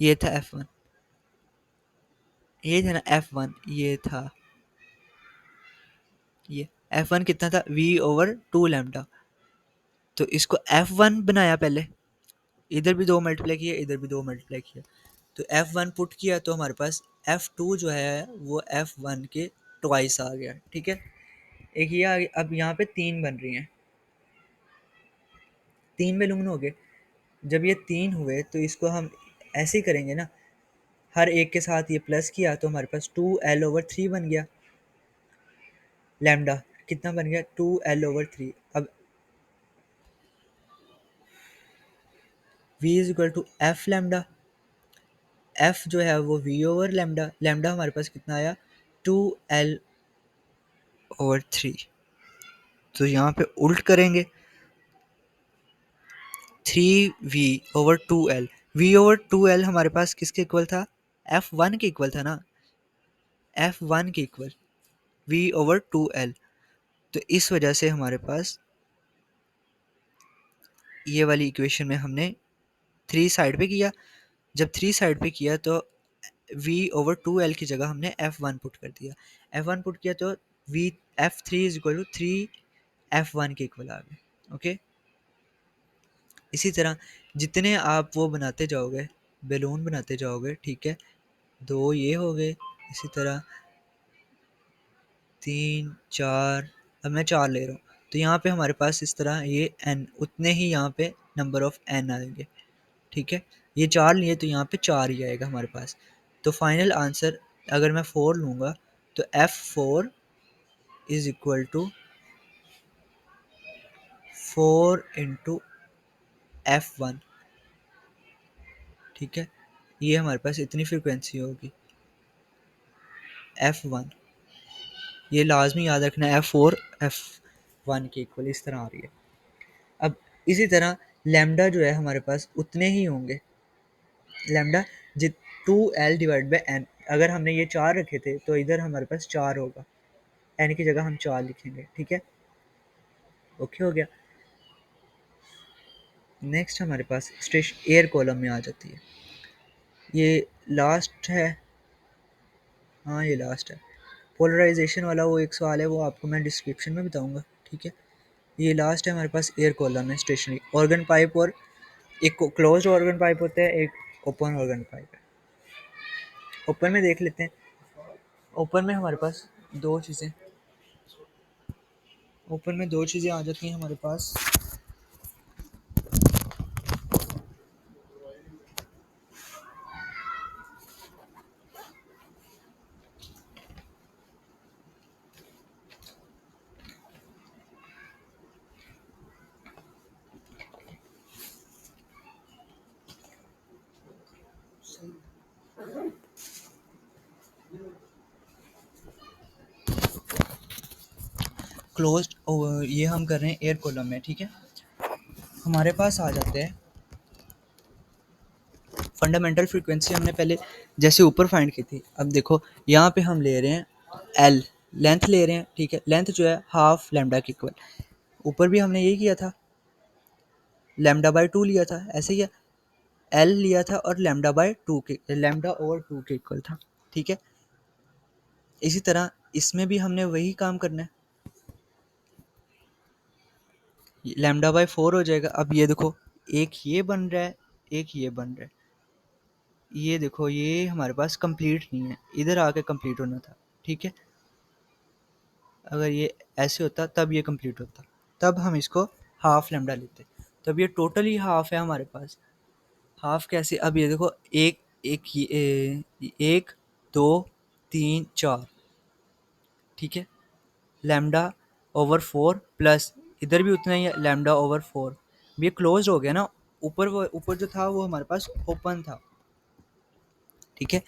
ये था एफ वन, ये था ना एफ वन, ये था, ये एफ वन कितना था, वी ओवर टू लैम्डा। तो इसको एफ वन बनाया पहले, इधर भी दो मल्टीप्लाई किया, इधर भी दो मल्टीप्लाई किया, तो एफ वन पुट किया तो हमारे पास एफ टू जो है वो एफ वन के ट्वाइस आ गया, ठीक है। एक ये आ गया। अब यहाँ पे तीन बन रही हैं, तीन बैलून हो गए। जब ये तीन हुए तो इसको हम ऐसे ही करेंगे ना, हर एक के साथ ये प्लस किया तो हमारे पास टू एल ओवर थ्री बन गया, लैम्डा कितना बन गया, टू एल ओवर थ्री। अब v is equal to f lambda, f जो है वो v ओवर लैम्डा, लैम्डा हमारे पास कितना आया, टू एल ओवर थ्री। तो यहाँ पे उल्ट करेंगे, three v over two l, v over two l हमारे पास किसके इक्वल था, एफ वन के इक्वल था ना, एफ वन के equal v over two l. तो इस वजह से हमारे पास ये वाली इक्वेशन में हमने थ्री साइड पे किया, जब थ्री साइड पे किया तो v ओवर टू एल की जगह हमने एफ वन पुट कर दिया, एफ वन पुट किया तो v f three is equal to three f one के इक्वल आ गए, ओके। इसी तरह जितने आप वो बनाते जाओगे, बैलून बनाते जाओगे, ठीक है, दो ये हो गए, इसी तरह तीन चार, अब मैं चार ले रहा हूँ, तो यहाँ पे हमारे पास इस तरह ये n उतने ही यहाँ पे नंबर ऑफ n आएंगे, ठीक है। ये चार लिए तो यहाँ पे चार ही आएगा हमारे पास। तो फाइनल आंसर अगर मैं फोर लूँगा तो f four is equal to four into f one, ठीक है। ये हमारे पास इतनी फ्रिक्वेंसी होगी एफ वन, ये लाजमी याद रखना, एफ फोर एफ वन के इक्वल इस तरह आ रही है। अब इसी तरह लैम्डा जो है हमारे पास उतने ही होंगे, लैम्डा जित two l divide by n, अगर हमने ये चार रखे थे तो इधर हमारे पास चार होगा, एन की जगह हम 4 लिखेंगे, ठीक है। ओके हो गया। नेक्स्ट हमारे पास स्टेशन एयर कॉलम में आ जाती है, ये लास्ट है। हाँ ये लास्ट है। पोलराइजेशन वाला वो एक सवाल है, वो आपको मैं डिस्क्रिप्शन में बताऊंगा, ठीक है। ये लास्ट है हमारे पास एयर कॉलम है स्टेशनरी ऑर्गन पाइप, और एक क्लोज्ड ऑर्गन पाइप होता है, एक ओपन ऑर्गन पाइप है। ओपन में देख लेते हैं। ओपन में हमारे पास दो चीज़ें ओपन में दो चीज़ें आ जाती हैं हमारे पास। क्लोज्ड, ये हम कर रहे हैं एयर कॉलम में, ठीक है। हमारे पास आ जाते हैं फंडामेंटल फ्रीक्वेंसी, हमने पहले जैसे ऊपर फाइंड की थी। अब देखो यहाँ पे हम ले रहे हैं एल, लेंथ ले रहे हैं, ठीक है। लेंथ जो है हाफ लैम्डा के इक्वल, ऊपर भी हमने यही किया था, लैम्डा बाय 2 लिया था, ऐसे ही एल लिया था और लैम्डा बाय 2 के, लैम्डा ओवर 2 के इक्वल था, ठीक है। इसी तरह इसमें भी हमने वही काम करना है, लैम्डा बाय 4 हो जाएगा। अब ये देखो एक ये बन रहा है, एक ये बन रहा है, ये देखो ये हमारे पास कंप्लीट नहीं है, इधर आके कंप्लीट होना था, ठीक है। अगर ये ऐसे होता तब ये कंप्लीट होता, तब हम इसको हाफ लैम्डा लेते, तब ये टोटल ही हाफ है हमारे पास। हाफ कैसे, अब ये देखो एक एक एक दो तीन चार, ठीक है। लैम्डा ओवर 4 प्लस इधर भी उतना ही है, लैम्डा ओवर 4। ये क्लोज हो गया ना, ऊपर वो ऊपर जो था वो हमारे पास ओपन था, ठीक है।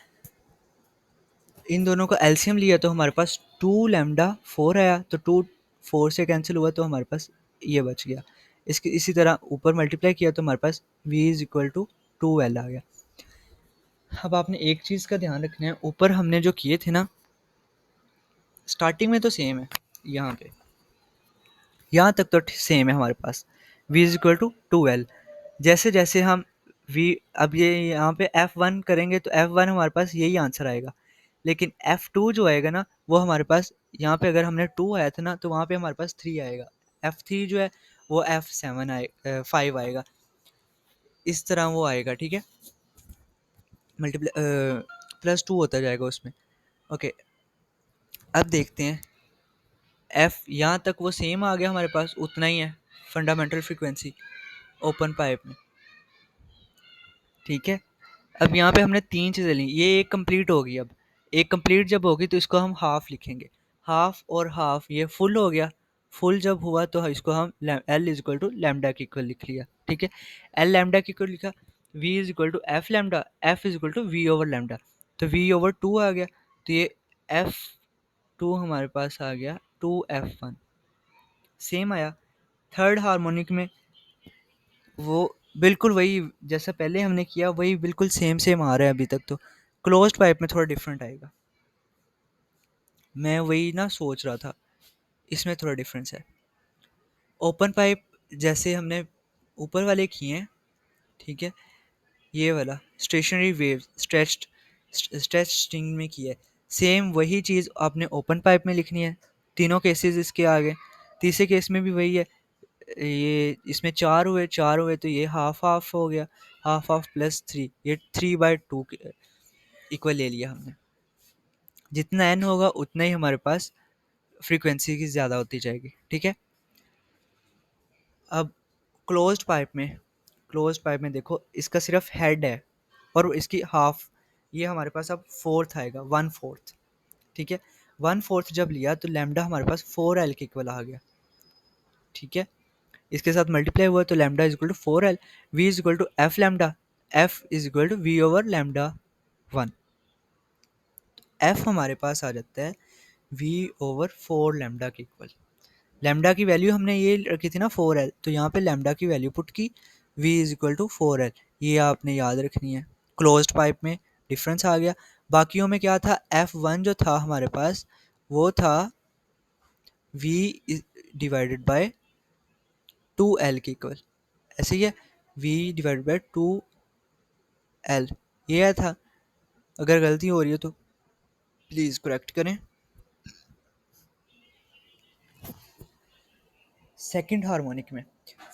इन दोनों का एलसीएम लिया तो हमारे पास 2 लैम्डा 4 आया, तो 2 4 से कैंसिल हुआ तो हमारे पास ये बच गया। इसकी इसी तरह ऊपर मल्टीप्लाई किया तो हमारे पास v is equal to 2l आ गया। अब आपने एक चीज़ का ध्यान रखना है, ऊपर हमने जो किए थे ना स्टार्टिंग में तो सेम है, यहाँ पे यहाँ तक तो सेम है हमारे पास, v is equal to 2l। जैसे जैसे हम v, अब ये यहाँ पे f1 करेंगे तो f1 हमारे पास यही आंसर आएगा, लेकिन f2 जो आएगा ना वो हमारे पास, यहाँ पे अगर हमने 2 आया था ना तो वहाँ पे हमारे पास 3 आएगा, f3 जो है वो f7 5 आएगा, इस तरह वो आएगा, ठीक है। मल्टीप्लाई +2 होता जाएगा उसमें। ओके, अब देखते हैं f, यहाँ तक वो सेम आ गया हमारे पास, उतना ही है फंडामेंटल फ्रीक्वेंसी ओपन पाइप में, ठीक है। अब यहाँ पे हमने 3 चीज़ें ली, ये एक कंप्लीट होगी। अब एक कंप्लीट जब होगी तो इसको हम हाफ लिखेंगे, हाफ और हाफ ये फुल हो गया। फुल जब हुआ तो इसको हम l is equal to lambda की इक्वल लिख लिया, ठीक है। एल लैम्डा की इक्वल लिखा, v is equal to f lambda, f is equal to v over lambda, तो वी ओवर 2 आ गया, तो ये एफ 2 हमारे पास आ गया 2f1, सेम आया। थर्ड हार्मोनिक में वो बिल्कुल वही जैसा पहले हमने किया, वही बिल्कुल सेम सेम आ रहा है अभी तक। तो क्लोज्ड पाइप में थोड़ा डिफरेंट आएगा, मैं वही ना सोच रहा था, इसमें थोड़ा डिफरेंस है। ओपन पाइप जैसे हमने ऊपर वाले किए हैं, ठीक है, ये वाला स्टेशनरी वेव स्ट्रेच स्ट्रिंग में किया है, सेम वही चीज़ आपने ओपन पाइप में लिखनी है। तीनों केसेस इसके आगे, तीसरे केस में भी वही है। ये इसमें 4 हुए तो ये हाफ हाफ हो गया, हाफ हाफ +3, ये 3/2 इक्वल ले लिया हमने। जितना n होगा उतना ही हमारे पास फ्रीक्वेंसी की ज़्यादा होती जाएगी, ठीक है। अब क्लोज्ड पाइप में देखो इसका सिर्फ हेड है और इसकी हाफ, ये हमारे पास अब फोर्थ आएगा, 1/4, ठीक है। 1/4 जब लिया तो लैम्डा हमारे पास 4l के इक्वल आ गया, ठीक है। इसके साथ मल्टीप्लाई हुआ तो lambda is equal to 4l, v is equal to f lambda, f is equal to v over lambda 1। f हमारे पास आ जाता है v ओवर 4 लैम्डा के इक्वल। लैम्डा की वैल्यू हमने ये रखी थी ना 4l, तो यहाँ पे लैम्डा की वैल्यू पुट की, v is equal to 4l, ये आपने याद रखनी है। क्लोज्ड पाइप में डिफरेंस आ गया। बाकियों में क्या था, f1 जो था हमारे पास वो था v डिवाइडेड बाय 2l के इक्वल, ऐसे ही है, v डिवाइडेड बाय 2l, ये आया था। अगर गलती हो रही है तो प्लीज़ करेक्ट करें। सेकंड हार्मोनिक में,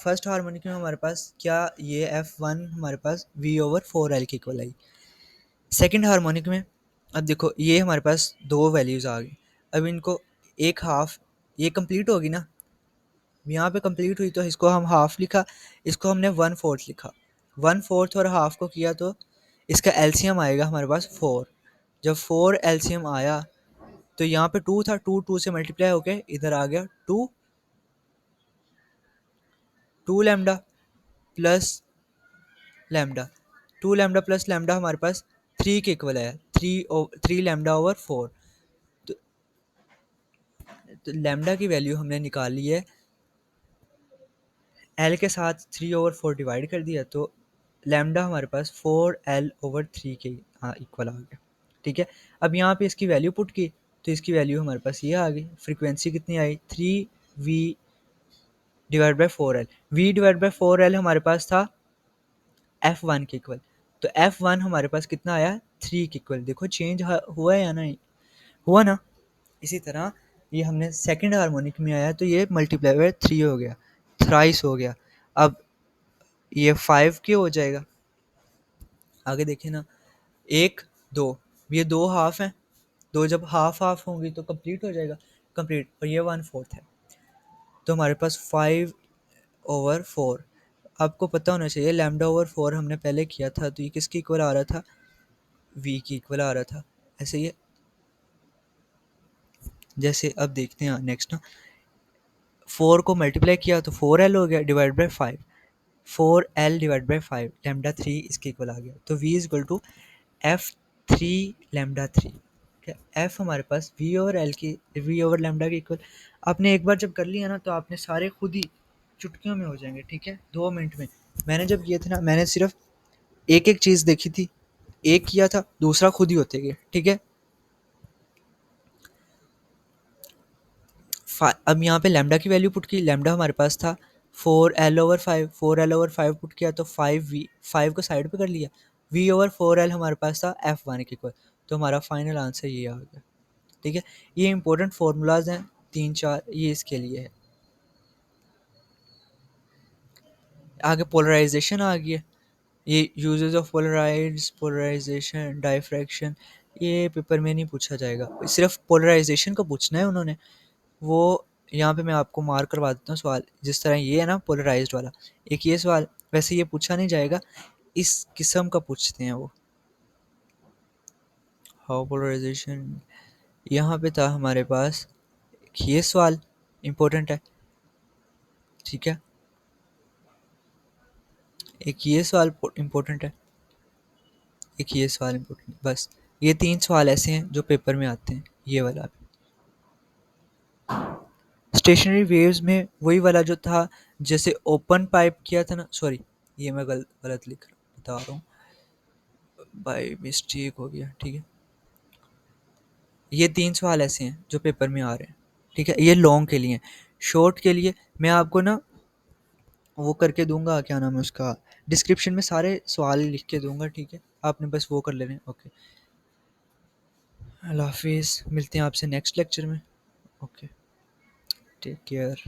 फर्स्ट हार्मोनिक में हमारे पास क्या, ये f1 हमारे पास v ओवर 4l के इक्वल आई। सेकंड हार्मोनिक में अब देखो ये हमारे पास दो वैल्यूज़ आ गई, अब इनको एक हाफ, ये कंप्लीट होगी ना, यहाँ पे कंप्लीट हुई तो इसको हम हाफ लिखा, इसको हमने 1/4 लिखा, 1/4 और हाफ को किया तो इसका एलसीएम आएगा हमारे पास 4। जब 4 एलसीएम आया तो यहाँ पे 2 था, 2 2 से मल्टीप्लाई होके इधर आ गया 2, 2 lambda plus lambda, 2 lambda plus lambda हमारे पास 3 के इक्वल है, 3 लैम्डा ओवर 4। तो लैम्डा की वैल्यू हमने निकाली है, एल के साथ 3/4 डिवाइड कर दिया तो लैम्डा हमारे पास 4l/3 के इक्वल आ गया। ठीक है, अब यहाँ पे इसकी वैल्यू पुट की तो इसकी वैल्यू हमारे पास ये आ गई, फ्रीक्वेंसी कितनी आई 3v divide by 4l, v divide by 4l हमारे पास था f1 के इक्वल, तो f1 हमारे पास कितना आया 3 के इक्वल। देखो चेंज हुआ है या नहीं हुआ ना। इसी तरह ये हमने सेकंड हार्मोनिक में आया तो ये मल्टीप्लाई बाय 3 हो गया, थ्राइस हो गया, अब ये 5 के हो जाएगा। आगे देखिए ना, एक दो, ये दो हाफ हैं, दो जब हाफ हाफ होंगी तो कंप्लीट हो जाएगा, कंप्लीट, और ये 1/4 है, तो हमारे पास 5/4। आपको पता होना चाहिए लैम्डा ओवर 4 हमने पहले किया था तो ये किसके इक्वल आ रहा था, v की इक्वल आ रहा था, ऐसे ही जैसे अब देखते हैं नेक्स्ट ना, 4 को मल्टीप्लाई किया तो 4l हो गया divide by 5, 4l divide by 5 lambda 3 इसके इक्वल आ गया, तो v is equal to f3 lambda 3। F हमारे पास v ओवर l की, v ओवर लैम्डा के इक्वल। आपने एक बार जब कर लिया ना तो आपने सारे खुद ही चुटकियों में हो जाएंगे, ठीक है, 2 मिनट में। मैंने जब किए थे ना, मैंने सिर्फ एक एक चीज़ देखी थी, एक किया था दूसरा खुद ही होते गए, ठीक है। अब यहाँ पे लैम्डा की वैल्यू पुट की, लैम्डा हमारे पास था 4l/5, 4l/5 पुट किया तो 5v, 5 को साइड पे कर लिया, v ओवर 4l हमारे पास था f1 के इक्वल, तो हमारा फाइनल आंसर ये आ गया। ठीक है, ये इंपॉर्टेंट फार्मूलाज हैं 3 4, ये इसके लिए है। आगे पोलराइजेशन आ गई है, ये यूजेस ऑफ पोलराइड्स, पोलराइजेशन, डायफ्रैक्शन, ये पेपर में नहीं पूछा जाएगा, सिर्फ पोलराइजेशन का पूछना है उन्होंने। वो यहाँ पे मैं आपको मार्क करवा देता हूँ सवाल, जिस तरह ये है ना पोलराइज्ड वाला, एक ये सवाल, वैसे ये पूछा नहीं जाएगा, इस किस्म का पूछते हैं वो। हाउ पोलराइजेशन, यहाँ पे था हमारे पास ये सवाल इम्पोर्टेंट है, ठीक है, एक ये सवाल इम्पोर्टेंट है, एक ये सवाल इम्पोर्टेंट है, बस ये 3 सवाल ऐसे हैं जो पेपर में आते हैं, ये वाला। स्टेशनरी वेव्स में वही वाला जो था, जैसे ओपन पाइप किया था ना, सॉरी ये मैं गलत लिख बता रहा हूँ, बाय मिस्टेक हो गया, ठीक है। ये 3 सवाल ऐसे हैं जो पेपर में आ रहे हैं, ठीक है, ये लॉन्ग के लिए हैं। शॉर्ट के लिए मैं आपको ना वो करके दूंगा, क्या नाम है उसका, डिस्क्रिप्शन में सारे सवाल लिख के दूंगा, ठीक है, आपने बस वो कर लेने हैं। ओके, अल्लाह हाफिज़, मिलते हैं आपसे नेक्स्ट लेक्चर में। Okay, take care.